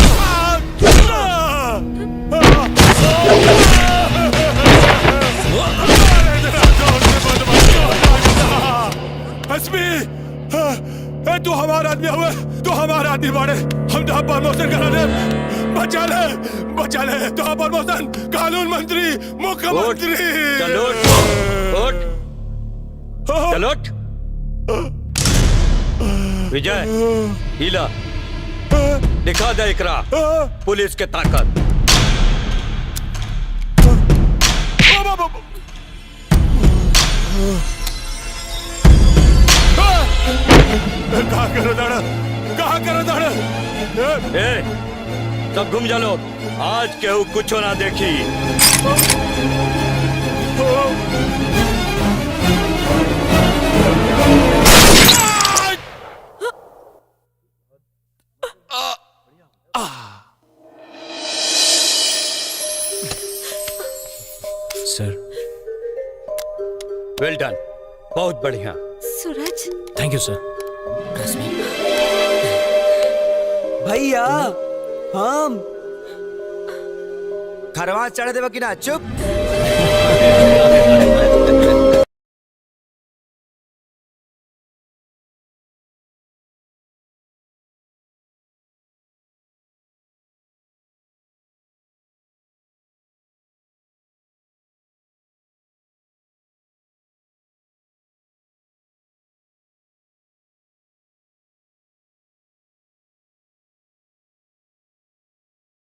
Speaker 19: तू हमारा आदमी हुए, तू हमारा आदमी बाड़े, हम तो प्रमोशन करा दे। बचा ले तो प्रमोशन, कानून मंत्री, मुख्यमंत्री।
Speaker 6: चलो विजय, हीला दिखा दे इकरा पुलिस के ताकत।
Speaker 19: कहाँ करो दाड़ा?
Speaker 6: सब घूम जा लोग, आज केहू कुछ ना देखी।
Speaker 14: सर
Speaker 6: वेल डन, बहुत बढ़िया।
Speaker 21: सूरज
Speaker 14: थैंक यू सर।
Speaker 1: भैया हम खरवा चढ़ देवा कि ना? चुप।